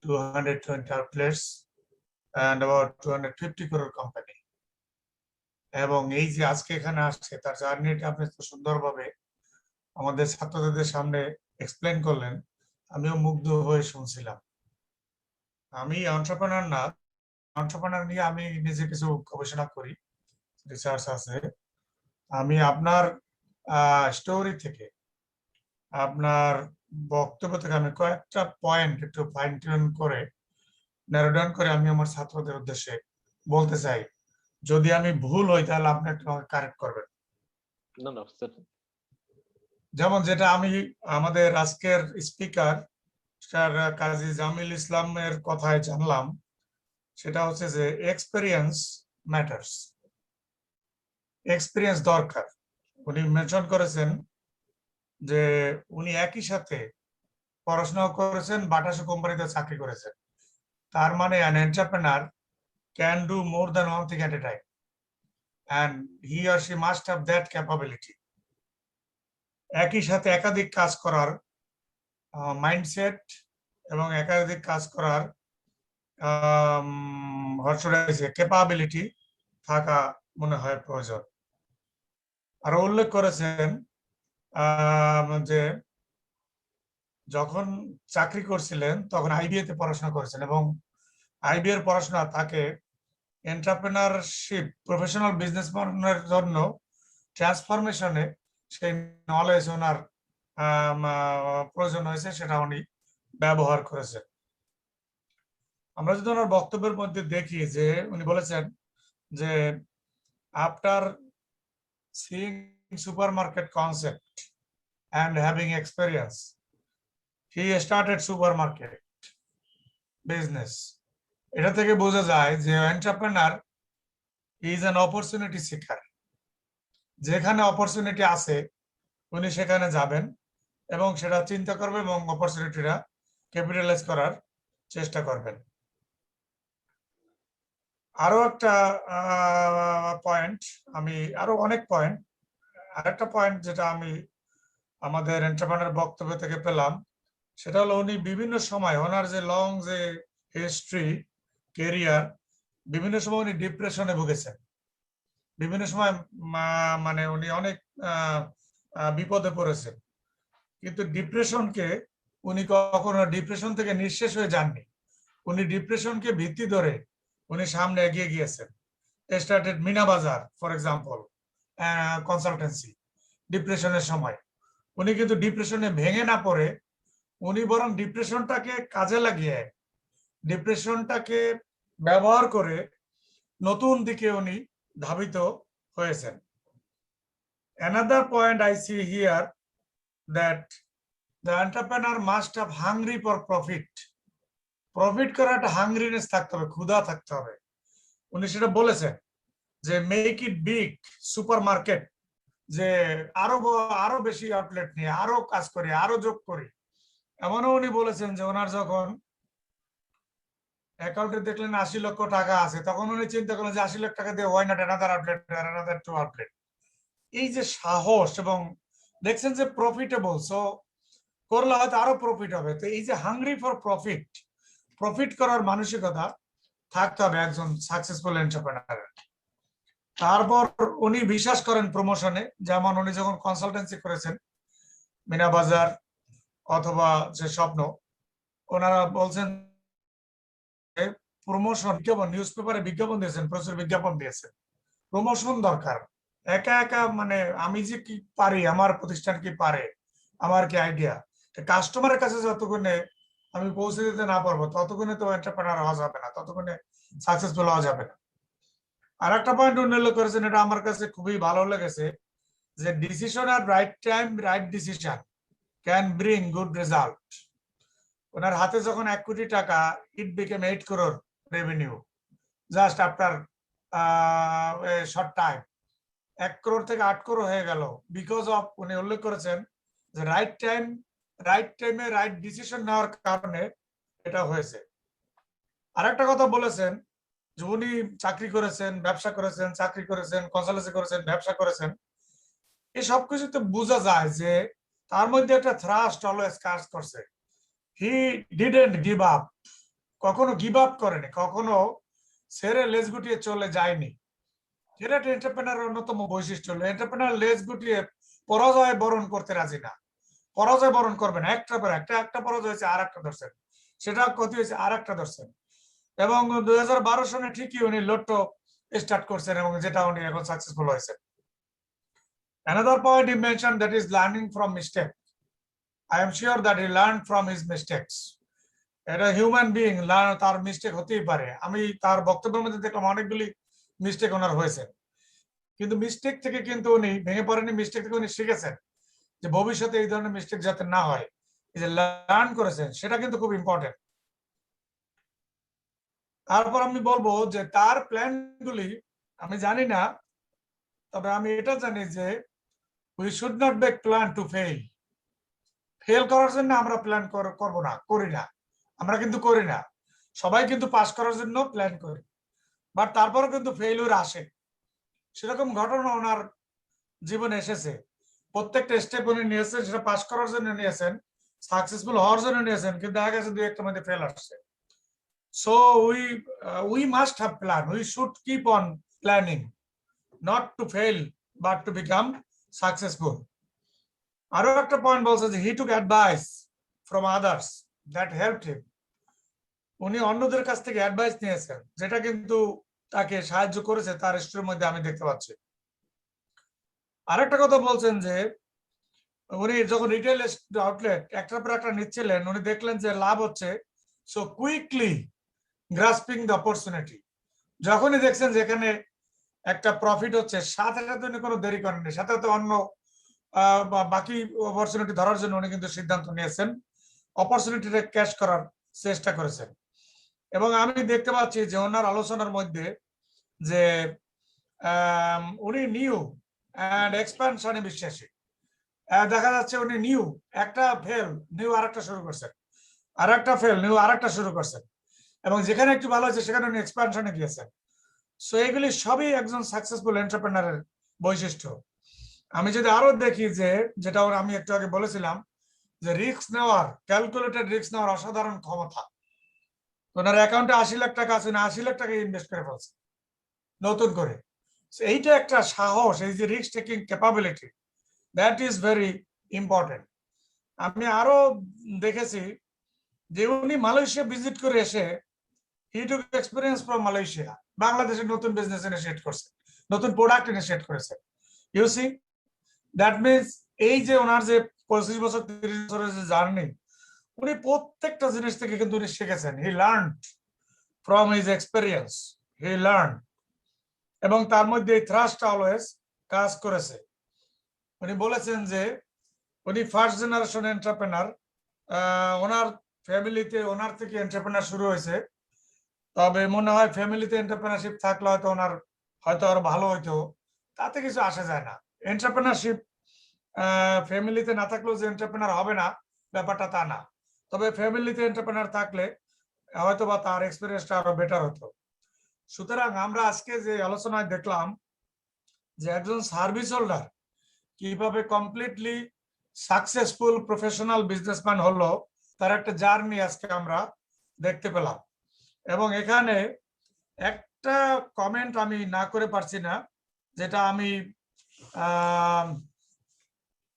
E: 220 outlets and about 250 crore company, এবং এই যে আজকে এখানে আসছে তার জার্নিটা আপনি তো সুন্দরভাবে আমাদের ছাত্রদের সামনে এক্সপ্লেন করলেন। আমিও মুগ্ধ হয়ে শুনছিলাম। আমি এন্টারপ্রেনার না, এন্টারপ্রেনার নিয়ে আমি নিজে কিছু গবেষণা করি, রিসার্চ আছে। আমি আপনার স্টোরি থেকে, আপনার বক্তব্য থেকে আমি কয়েকটা পয়েন্ট একটু ফাইন টিউন করে, ন্যারো ডাউন করে আমি আমার ছাত্রদের উদ্দেশ্যে বলতে চাই। যদি আমি ভুল হই তাহলে আপনি একটু আমাকে কারেক্ট করবেন। যেমন যেটা আমি আমাদের আজকের স্পিকার স্যার কাজী জামিল ইসলামের কথায় জানলাম, সেটা হচ্ছে যে এক্সপেরিয়েন্স ম্যাটার্স, এক্সপেরিয়েন্স দরকার। উনি মেনশন করেছেন যে উনি একই সাথে পড়াশোনা করেছেন, বাটা শু কোম্পানিতে চাকরি করেছেন। তার মানে an entrepreneur can do more than one thing at a time, and he or she must have that capability. একই সাথে একাধিক কাজ করার মাইন্ডসেট এবং একাধিক কাজ করার ক্যাপাবিলিটি থাকা মনে হয় প্রয়োজন। আর উল্লেখ করেছেন যে যখন চাকরি করছিলেন তখন আইবিএ তে পড়াশোনা করেছেন, এবং আইবিএ এর পড়াশোনা তাকে এন্টারপ্রেনারশিপ, প্রফেশনাল বিজনেসম্যানের জন্য ট্রান্সফরমেশনে সেই নলেজ ওনার প্রয়োজন হয়েছে, সেটা উনি ব্যবহার করেছেন। আমরা যদি ওনার বক্তব্যের মধ্যে দেখি যে উনি বলেছেন যে after seeing supermarket concept and having experience, he started supermarket business. এটা থেকে বোঝা যায় যে entrepreneur is an opportunity seeker. যেখানে অপরচুনিটি আছে উনি সেখানে যাবেন এবং সেটা চিন্তা করবেন এবং অপরচুনিটিটা ক্যাপিটালাইজ করার চেষ্টা করবেন। আরো একটা পয়েন্ট, আমি আরো অনেক পয়েন্ট, আরেকটা পয়েন্ট যেটা আমি আমাদের এন্টারপ্রেনার বক্তব্য থেকে পেলাম, সেটা হলো উনি বিভিন্ন সময় ওনার যে লং যে হিস্ট্রি কেরিয়ার, বিভিন্ন সময় উনি ডিপ্রেশনে ভুগেছেন, বিভিন্ন সময় মানে উনি অনেক বিপদে পড়েছেন, কিন্তু ডিপ্রেশনকে উনি কখনো ডিপ্রেশন থেকে নিঃশেষ হয়ে যাননি। উনি ডিপ্রেশনকে ভিত্তি ধরে উনি সামনে এগিয়ে গিয়েছেন। স্টার্টেড মিনা বাজার ফর এক্সাম্পল কনসালটেন্সি ডিপ্রেশনের সময়। উনি কিন্তু ডিপ্রেশনে ভেঙে না পড়ে উনি বরং ডিপ্রেশনটাকে কাজে লাগিয়ে ডিপ্রেশনটাকে ব্যবহার করে নতুন দিকে উনি ধাবিত হয়েছেন। Another point I see here that the entrepreneur must have hungry for profit. Profit করার একটা হাংরিনেস থাকতে হবে, ক্ষুধা থাকতে হবে। উনি সেটা বলেছেন যে make it big super market, যে আরো বেশি আউটলেট নিয়ে আরো কাজ করি, আরো যোগ করি। এমনও উনি বলেছেন যে ওনার যখন অ্যাকাউন্টে দেখলেন 80 লক্ষ টাকা আছে, তখন উনি চিন্তা করলেন যে 80 লাখ টাকা দিয়ে why not another outlet, another 2 outlet. এই যে সাহস, এবং দেখছেন যে প্রফিটেবল, সো করলে হয়তো আরো প্রফিট হবে। তো এই যে হাংরি ফর প্রফিট, প্রফিট করার মানসিকতা থাকতে হবে একজন সাকসেসফুল এন্টারপ্রেনার। তারপর উনি বিশ্বাস করেন প্রমোশনে, যেমন উনি যখন কনসালটেন্সি করেছেন মিনা বাজার অথবা যে স্বপ্ন, ওনারা বলছেন প্রমোশন, বিজ্ঞাপন, নিউজ পেপারে বিজ্ঞাপন দিয়েছেন, প্রচুর বিজ্ঞাপন দিয়েছেন। প্রমোশন দরকার। একা একা মানে আমি যে কি পারি, আমার প্রতিষ্ঠান কি পারে, আমার কি আইডিয়া, কাস্টমারের কাছে যতক্ষণে আমি পৌঁছে দিতে না পারবো ততক্ষণে তো এন্টারপ্রেনার হওয়া যাবে না, ততক্ষণে সাকসেসফুল হওয়া যাবে না। আর একটা পয়েন্ট উল্লেখ করেছেন, এটা আমার কাছে খুবই ভালো লেগেছে, যে ডিসিশন আর right time right decision can bring good result. ওনার হাতে যখন 1 কোটি টাকা, it became 8 crore revenue just after short time. 1 crore থেকে 8 crore হয়ে গেল, বিকজ অফ উনি উল্লেখ করেছেন যে রাইট টাইমে রাইট ডিসিশন নেওয়ার কারণে এটা হয়েছে। আরেকটা কথা বলেছেন যে উনি চাকরি করেছেন, ব্যবসা করেছেন, চাকরি করেছেন, কনসালটেন্সি করেছেন, ব্যবসা করেছেন, এই সবকিছুতে বোঝা যায় যে তার মধ্যে একটা থ্রাস্ট অলওয়েজ কাজ করছে। হি ডিডন্ট গিভ আপ, কখনো গিভ আপ করেনি, কখনো ছেড়ে লেজ গুটিয়ে চলে যায়নি। এটা একটা এন্টারপ্রেনারের অন্যতম বৈশিষ্ট্য হলো এন্টারপ্রেনার লেজ গুটিয়ে পরাজয় বরণ করতে রাজি না। পরাজয় বরণ করবেন, একটার পর একটা পরাজয় হয়েছে আর একটা ধরছেন, সেটা ক্ষতি হয়েছে আর একটা ধরছেন। এবং 2012 সনে ঠিকই উনি লট্টো স্টার্ট করছেন এবং যেটা উনি এখন সাকসেসফুল হয়েছেন। Another point he mentioned, that is learning from mistake. I am sure that he learned from his mistakes. এটা হিউম্যান বিইং, তার মিস্টেক হতেই পারে। আমি তার বক্তব্যের মধ্যে দেখলাম অনেকগুলি মিস্টেক ওনার হয়েছে, কিন্তু মিস্টেক থেকে কিন্তু উনি ভেঙে পড়েনি, মিস্টেক থেকে উনি শিখেছেন যে ভবিষ্যতে এই ধরনের মিস্টেক যাতে না হয়, এই যে লার্ন করেছেন, সেটা কিন্তু খুব ইম্পর্টেন্ট। তারপর আমি বলবো যে তার প্ল্যান গুলি আমি জানি না, তবে আমি এটা জানি যে we should not make plan to fail. Fail করার জন্য আমরা প্ল্যান করবো না, করি না, আমরা কিন্তু করি না। সবাই কিন্তু পাস করার জন্য প্ল্যান করি, বাট তারপরে কিন্তু ফেইলিউর আসে। সেরকম ঘটনা ওনার জীবনে এসেছে। প্রত্যেকটা স্টেপ উনি নিয়েছেন, সেটা পাস করার জন্য নিয়েছেন, সাকসেসফুল হওয়ার জন্য নিয়েছেন, কিন্তু দেখা গেছে 2-1টার মধ্যে ফেল আসছে। So we must have plan. We should keep on planning, not to fail, but to become successful. আরো একটা পয়েন্ট বলছে যে he took advice from others that helped him. উনি অন্যদের কাছ থেকে অ্যাডভাইস নিয়েছেন, যেটা কিন্তু তাকে সাহায্য করেছে তার স্টোরির মধ্যে আমি দেখতে পাচ্ছি। আরেকটা কথা বলছেন যে উনি যখন রিটেল আউটলেট একটার পর একটা নিচ্ছিলেন, উনি দেখলেন যে লাভ হচ্ছে, so quickly grasping the opportunity. যখনই দেখছেন যে এখানে একটা প্রফিট হচ্ছে, সাথে সাথে উনি কোনো দেরি করেননি, সাথে সাথে অন্য বাকি অপরচুনিটি ধরার জন্য উনি কিন্তু সিদ্ধান্ত নিয়েছেন, অপরচুনিটিটা ক্যাশ করার চেষ্টা করেছেন। এবং আমি দেখতে পাচ্ছি যে ওনার আলোচনার মধ্যে যে উনি নিউ অ্যান্ড এক্সপ্যানশনে বিশ্বাসী। দেখা যাচ্ছে উনি নিউ একটা ফেল, নিউ আরেকটা শুরু করছেন, আরেকটা ফেল, নিউ আরেকটা শুরু করছেন, এবং যেখানে একটু ভালো হয়েছে সেখানে উনি এক্সপ্যানশনে গিয়েছেন। সো এগুলি সবই একজন সাকসেসফুল এন্টারপ্রেনারের বৈশিষ্ট্য। আমি যদি আরো দেখি যে যেটা আমি একটু আগে বলেছিলাম যে রিস্ক নেওয়ার, ক্যালকুলেটেড রিস্ক নেওয়ার অসাধারণ ক্ষমতা। ওনার অ্যাকাউন্টে 80 লাখ টাকা আছে, উনি 80 লাখ টাকা ইনভেস্ট করে ফেলছে নতুন করে। এইটা একটা সাহস, এই যে risk taking capability, that is very important. আমি আরো দেখেছি যে উনি মালয়েশিয়া ভিজিট করে এসে হি টুক এক্সপিরিয়েন্স ফ্রম মালয়েশিয়া, বাংলাদেশে নতুন বিজনেস ইনিশিয়েট করছে, নতুন প্রোডাক্ট ইনিশিয়েট করেছে। ইউ সি, দ্যাট মিনস এই যে ওনার যে 25 বছর 30 বছরের যে জার্নি, উনি প্রত্যেকটা জিনিস থেকে কিন্তু উনি শিখেছেন। হি learn from his experience, he learn, এবং তার মধ্যে এই থ্রাস্ট অলওয়েজ কাজ করেছে। উনি বলেছেন যে উনি ফার্স্ট জেনারেশন এন্টারপ্রেনার, ওনার ফ্যামিলিতে ওনার থেকে এন্টারপ্রেনার শুরু হয়েছে। তবে মনে হয় ফ্যামিলিতে এন্টারপ্রেনারশিপ থাকলে হয়তো ওনার হয়তো আরো ভালো হইতো, তাতে কিছু আসে যায় না। এন্টারপ্রেনারশিপ ফ্যামিলিতে না থাকলেও যে এন্টারপ্রেনার হবে না ব্যাপারটা তা না, তবে ফ্যামিলিতে এন্টারপ্রেনার থাকলে হয়তো বা তার এক্সপিরিয়েন্সটা আরো বেটার হতো। সুতরাং আমরা আজকে যে আলোচনায় দেখলাম যে একজন সার্ভিস হোল্ডার কিভাবে কমপ্লিটলি সাকসেসফুল প্রফেশনাল বিজনেসম্যান হলো, তার একটা জার্নি আজকে আমরা দেখতে পেলাম। এবং এখানে একটা কমেন্ট আমি না করে পারছি না, যেটা আমি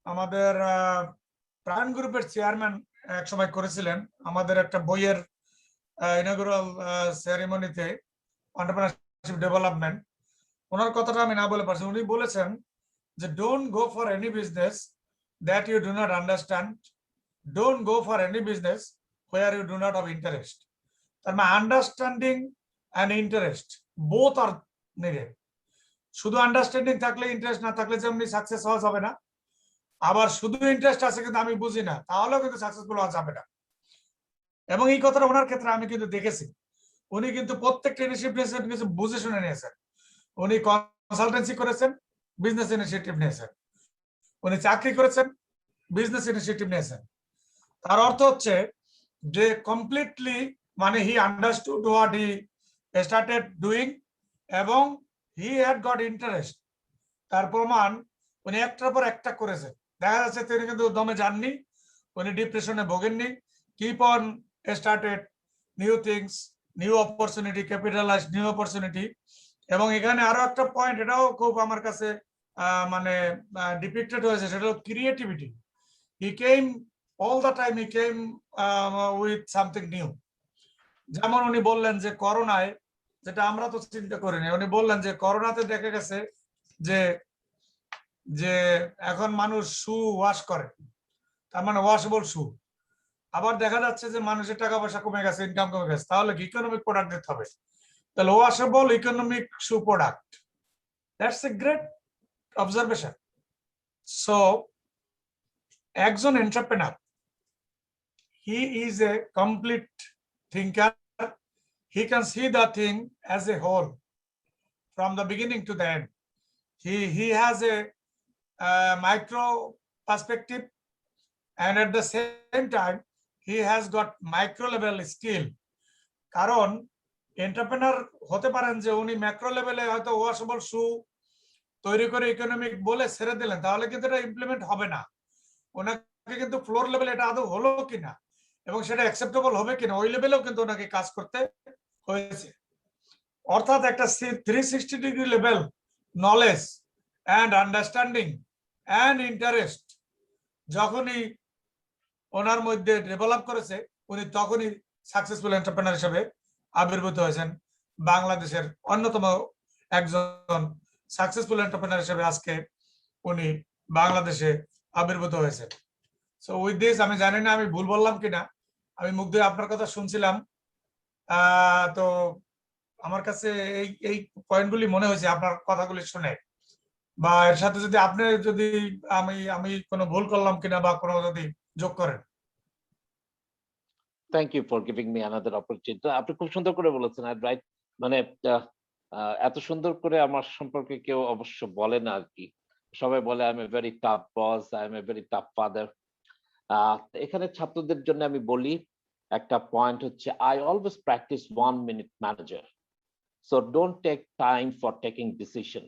E: আমাদের প্রাণ গ্রুপের চেয়ারম্যান এক সময় করেছিলেন আমাদের একটা বইয়ের ইনগুরাল সেরিমনিতে, এন্টারপ্রেনারশিপ ডেভেলপমেন্ট। ওনার কথাটা আমি না বলে পারছি। উনি বলেছেন যে don't go for any business that you do not understand, don't go for any business where you do not have interest. তার মানে understanding and interest both are needed. শুধু আন্ডারস্ট্যান্ডিং থাকলে, ইন্টারেস্ট না থাকলে যেমনি সাকসেস হওয়া যাবে না, আবার শুধু ইন্টারেস্ট আছে কিন্তু আমি বুঝি না, তাহলেও কিন্তু সাকসেসফুল হওয়া যাবে না। এবং এই কথাটা ওনার ক্ষেত্রে আমি কিন্তু দেখেছি। উনি কিন্তু প্রত্যেকটা ইনিশিয়েটিভ নিয়েছেন, কিছু বুঝে শুনে নিয়েছেন। উনি কনসালটেন্সি করেছেন, বিজনেস ইনিশিয়েটিভ নিয়েছেন। উনি চাকরি করেছেন, বিজনেস ইনিশিয়েটিভ নিয়েছেন। তার অর্থ হচ্ছে যে কমপ্লিটলি, মানে he understood what he started doing এবং হি হ্যাড গট ইন্টারেস্ট। তার প্রমাণ উনি একটার পর একটা করেছেন। দেখা যাচ্ছে তিনি কিন্তু দমে যাননি, উনি ডিপ্রেশনে ভোগেননি। Keep on started new things, new opportunity, capitalise new opportunity. এবং এখানে আরো একটা পয়েন্ট, এটাও খুব আমার কাছে মানে ডিপিক্টেড হয়েছে, সেটা হলো creativity. He came all the time, he came with something new. যেমন উনি বললেন যে করোনায়, যেটা আমরা তো চিন্তা করিনি, উনি বললেন যে করোনাতে দেখা গেছে যে যে এখন মানুষ শু ওয়াশ করে, তার মানে ওয়াশেবল শু। আবার দেখা যাচ্ছে যে মানুষের টাকা পয়সা কমে গেছে, ইনকাম কমে গেছে, তাহলে ইকোনমিক প্রোডাক্ট দিতে হবে। তাহলে washable economic shoe product, that's a great observation. So একজন entrepreneur, he is a complete thinker. He can see the thing as a whole from the beginning to the end. He has a micro perspective, and at the same time he has got micro level skill. কারণ entrepreneur হতে পারেন যে উনি macro লেভেলে হয়তো washable শু তৈরি করে economic বলে ছেড়ে দিলেন, তাহলে কিন্তু এটা ইমপ্লিমেন্ট হবে না। ওনাকে কিন্তু ফ্লোর লেভেলে এটা আদৌ হলো কিনা এবং সেটা অ্যাকসেপ্টেবল হবে কিনা, ওই লেভেলেও কিন্তু ওনাকে কাজ করতে হয়েছে। অর্থাৎ একটা 360 degree level knowledge and understanding and interest যখনই ওনার মধ্যে ডেভেলপ করেছে, উনি তখনই সাকসেসফুল এন্টারপ্রেনার হিসেবে আবির্ভূত হয়েছেন। বাংলাদেশের অন্যতম একজন সাকসেসফুল এন্টারপ্রেনার হিসেবে আজকে উনি বাংলাদেশে আবির্ভূত হয়েছেন। সো উইথ দিস, আমি জানি না আমি ভুল বললাম কিনা, আমি মুখ দিয়ে আপনার কথা শুনছিলাম, তো আমার কাছে এই পয়েন্টগুলি মনে হয়েছে আপনার কথাগুলি শুনে, বা এর সাথে যদি আপনি যদি আমি কোনো ভুল করলাম কিনা বা কোনো যদি যোগ করেন।
D: Thank you for giving me another opportunity. আপনি খুব সুন্দর করে বলেছেন, রাইট। মানে এত সুন্দর করে আমার সম্পর্কে কেউ অবশ্য বলে না আর কি। সবাই বলে I am a very tough boss, I am a very tough father. এখানে ছাত্রদের জন্য আমি বলি একটা পয়েন্ট হচ্ছে, I always practice 1 minute manager. So don't take time for taking decision.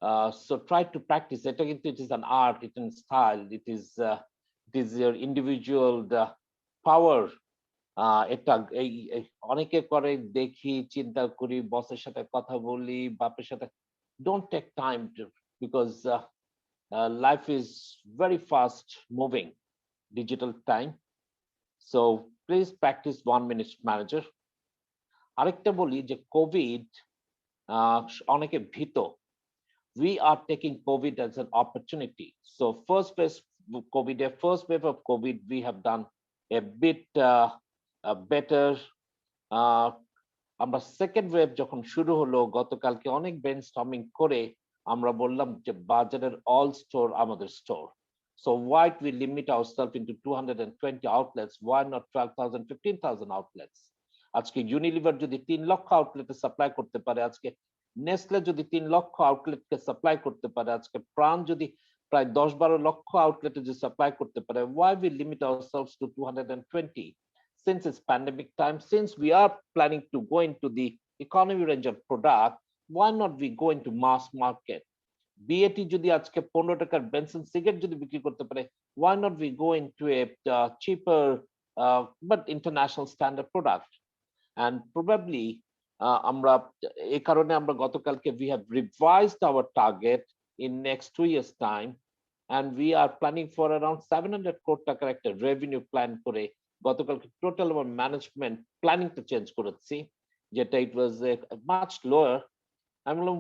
D: So try to practice it. It is an art, it is style, it is your individual power. এটা অনেকে করে দেখি, চিন্তা করি, বসের সাথে কথা বলি, বাপের সাথে, don't take time to, because life is very fast moving, digital time. So please practice 1 minute manager. আরেকটা বলি যে কোভিড, অনেকে ভীত. We are taking COVID as an opportunity. So first wave of COVID, we have done a bit better. আমরা second wave যখন শুরু হলো, গতকালকে অনেক ব্রেনস্টর্মিং করে আমরা বললাম যে বাজারের অল স্টোর আমাদের store. So why we limit ourselves into 220 outlets? Why not 12,000, 15,000 outlets? আজকে ইউনিলিভার যদি 3 লক্ষ আউটলেটে সাপ্লাই করতে পারে, আজকে নেসলে যদি 3 লক্ষ আউটলেটকে সাপ্লাই করতে পারে, আজকে প্রাণ যদি প্রায় 10-12 লক্ষ আউটলেটে যদি সাপ্লাই করতে পারে, why we limit ourselves to 220? Since it's pandemic time, since we are planning to go into the economy range of product, why not we go into mass market? BAT যদি আজকে 15 টাকার বেনসন সিগারেট যদি বিক্রি করতে পারে, why not we go into a cheaper but international standard product? And probably আমরা এই কারণে আমরা গতকালকে we have revised our target in next 2 years time, and we are planning for around 700 crore টাকার একটা revenue plan করে গতকালকে total আমার ম্যানেজমেন্ট প্ল্যানিংটা চেঞ্জ করেছি, যেটা it was much lower. আমি বললাম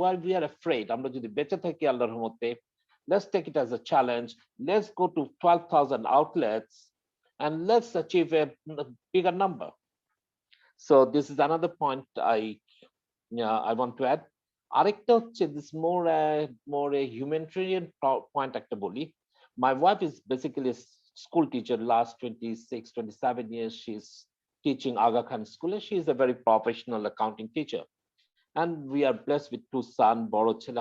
D: why we are afraid? আমরা যদি বেঁচে থাকি আল্লাহর রহমতে, let's take it as a challenge. Let's go to 12,000 outlets and let's achieve a bigger number. So this is another point I want to add. আরেকটা হচ্ছে this more a humanitarian point একটা বলি. My wife is basically a school teacher. Last 27 years she's teaching Aga Khan School. She is a very professional accounting teacher, and we are blessed with 2 sons. বড় ছেলে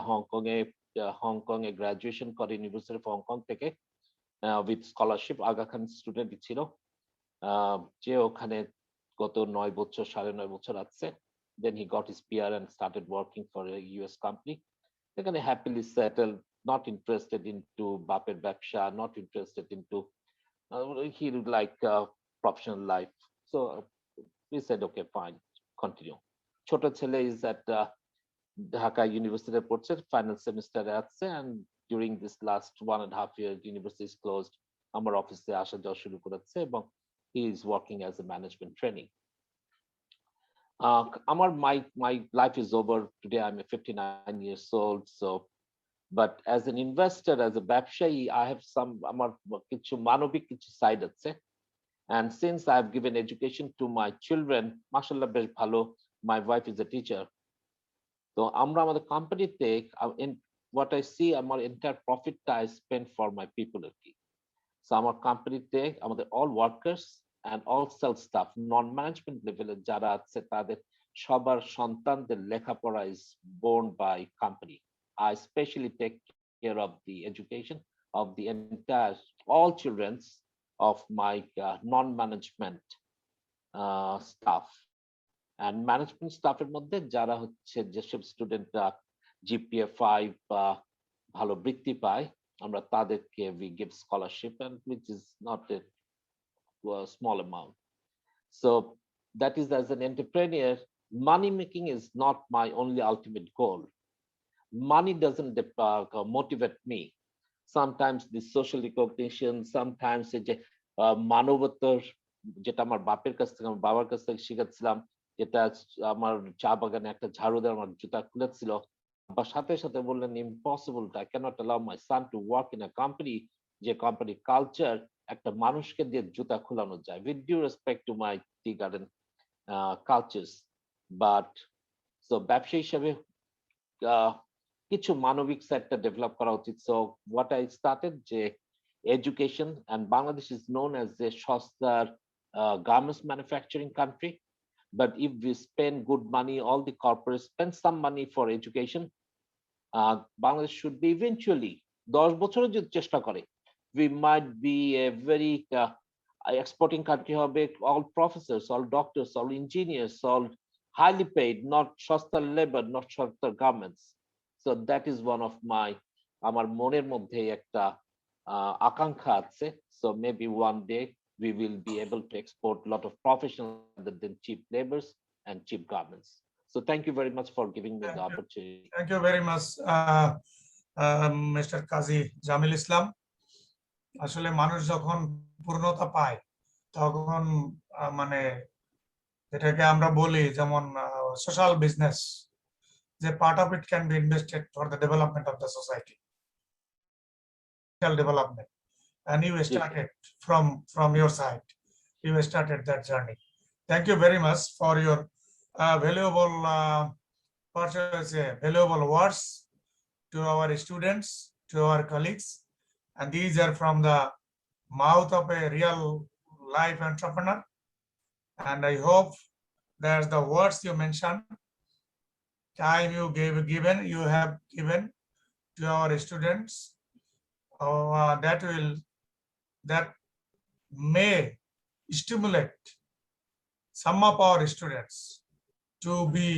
D: Hong Kong এ graduation করে university of Hong Kong থেকে with scholarship. Aga Khan student ছিল, যে ওখানে গত 9 বছর 9.5 বছর আছে. Then he got his PR and started working for a US company. এখানে happily settled, not interested into বাপের ব্যবসা, not interested into he would like professional life. So we said okay, fine, continue. ছোট ছেলে is at Dhaka University পড়ছে, final semester আছে, and during this last 1.5 years university is closed. আমার অফিসে আসা যাওয়া শুরু করেছে এবং he is working as a management training. My life is over today. I'm 59 years old. So, but as an investor, as a ব্যবসায়ী, I have some আমার কিছু মানবিক কিছু সাইড আছে. And since I've given education to my children, mashallah বেশ ভালো, my wife is a teacher. So আমরা আমাদের কোম্পানিতে in what I see, আমার entire profit I spend for my people আর কি. So আমার কোম্পানিতে আমাদের all workers and all sales staff, non-management level যারা আছে তাদের সবার সন্তানদের লেখাপড়া is borne by company. I especially take care of the education of the entire all children of my non-management staff. And management staff এর মধ্যে যারা হচ্ছে যেসব স্টুডেন্টরা GPA 5 বা ভালো বৃত্তি পায়, আমরা তাদেরকে we give scholarship, and which is not a small amount. So that is, as an entrepreneur, money making is not my only ultimate goal. Money doesn't motivate me. Sometimes the social recognition, sometimes যে মানবতার, যেটা আমার বাপের কাছ থেকে আমার বাবার কাছ থেকে শিখেছিলাম, যেটা আমার চা বাগানে একটা ঝাড়ু দিয়ে আমার জুতা খুলেছিল, বা সাথে সাথে বললেন impossible, I cannot allow my son to work in a company যে কোম্পানি কালচার একটা মানুষকে দিয়ে জুতা খোলানো যায়, with due respect to my tea garden cultures. But so ব্যবসা হিসেবে কিছু মানবিক সাইডটা ডেভেলপ করা উচিত. So what I started যে education, and Bangladesh is known as a সস্তার garments manufacturing country. But if we spend good money, all the corporates spend some money for education, Bangladesh should be eventually 10 বছরের যদি চেষ্টা করে, we might be a very exporting country হবে. All professors, all doctors, all engineers, all highly paid, not shostar labor, not shostar garments. So that is one of my আমার মনের মধ্যে একটা আকাঙ্ক্ষা আছে. So maybe one day we will be able to export a lot of professionals rather than cheap labors and cheap garments. So thank you very much for giving me the opportunity.
E: Thank you very much, Mr. Kazi Jamil Islam. আসলে মানুষ যখন পূর্ণতা পায় তখন মানে এটাকে আমরা বলি যেমন সোশ্যাল বিজনেস, যে part of it can be invested for the development of the society, development, and you started from your side. You started that journey. Thank you very much for your valuable valuable words to our students, to our colleagues, and these are from the mouth of a real life entrepreneur. And I hope that the words you mentioned, time you have given to our students, that may stimulate some of our students to be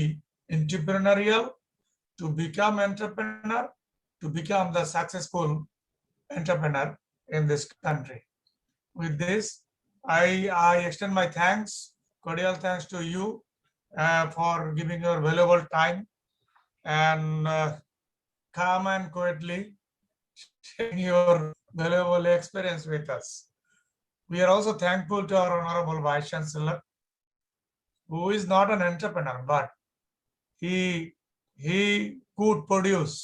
E: entrepreneurial, to become entrepreneur, to become the successful entrepreneur in this country. With this, I extend my thanks, cordial thanks to you for giving your valuable time and calm and quietly sharing your valuable experience with us. We are also thankful to our Honorable Vice Chancellor, who is not an entrepreneur, but he could produce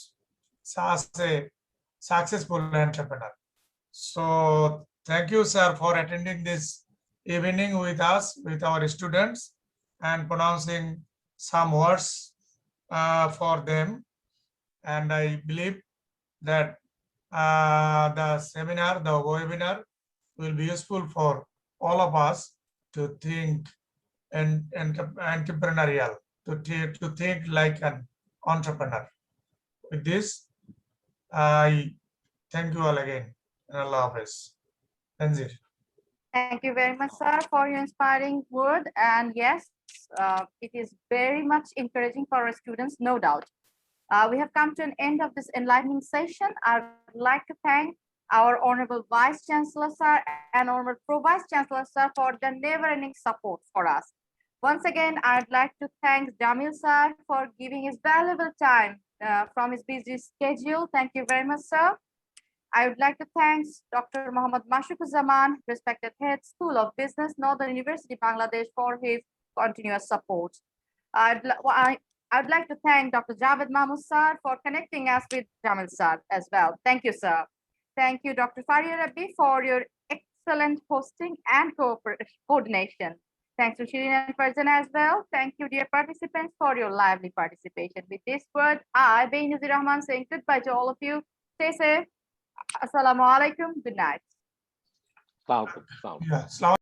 E: as a successful entrepreneur. So thank you, sir, for attending this evening with us, with our students, and pronouncing some words for them. And I believe that the seminar, the webinar will be useful for all of us to think and entrepreneurial, to think like an entrepreneur. With this, I thank you all again. Allah Hafiz. Tanzir.
A: Thank you very much, sir, for your inspiring word. And yes, it is very much encouraging for our students, no doubt. We have come to an end of this enlightening session. I'd like to thank our Honorable Vice Chancellor, sir, and Honorable Pro Vice Chancellor, sir, for the never-ending support for us. Once again, I'd like to thank Jamil, sir, for giving his valuable time from his busy schedule. Thank you very much, sir. I would like to thank Dr. Mohammad Mashukuzaman, respected head, School of Business, Northern University, Bangladesh, for his continuous support. I'd like to thank Dr. Javed Mahmood, sir, for connecting us with Jamil, sir, as well. Thank you, sir. Thank you, Dr. Faria Rabbi, for your excellent hosting and coordination. Thanks to Shirin and Farzana as well. Thank you, dear participants, for your lively participation. With this word, I, Bainazir Rahman, saying goodbye to all of you. Stay safe. Assalamu alaikum. Good night.
E: Yeah.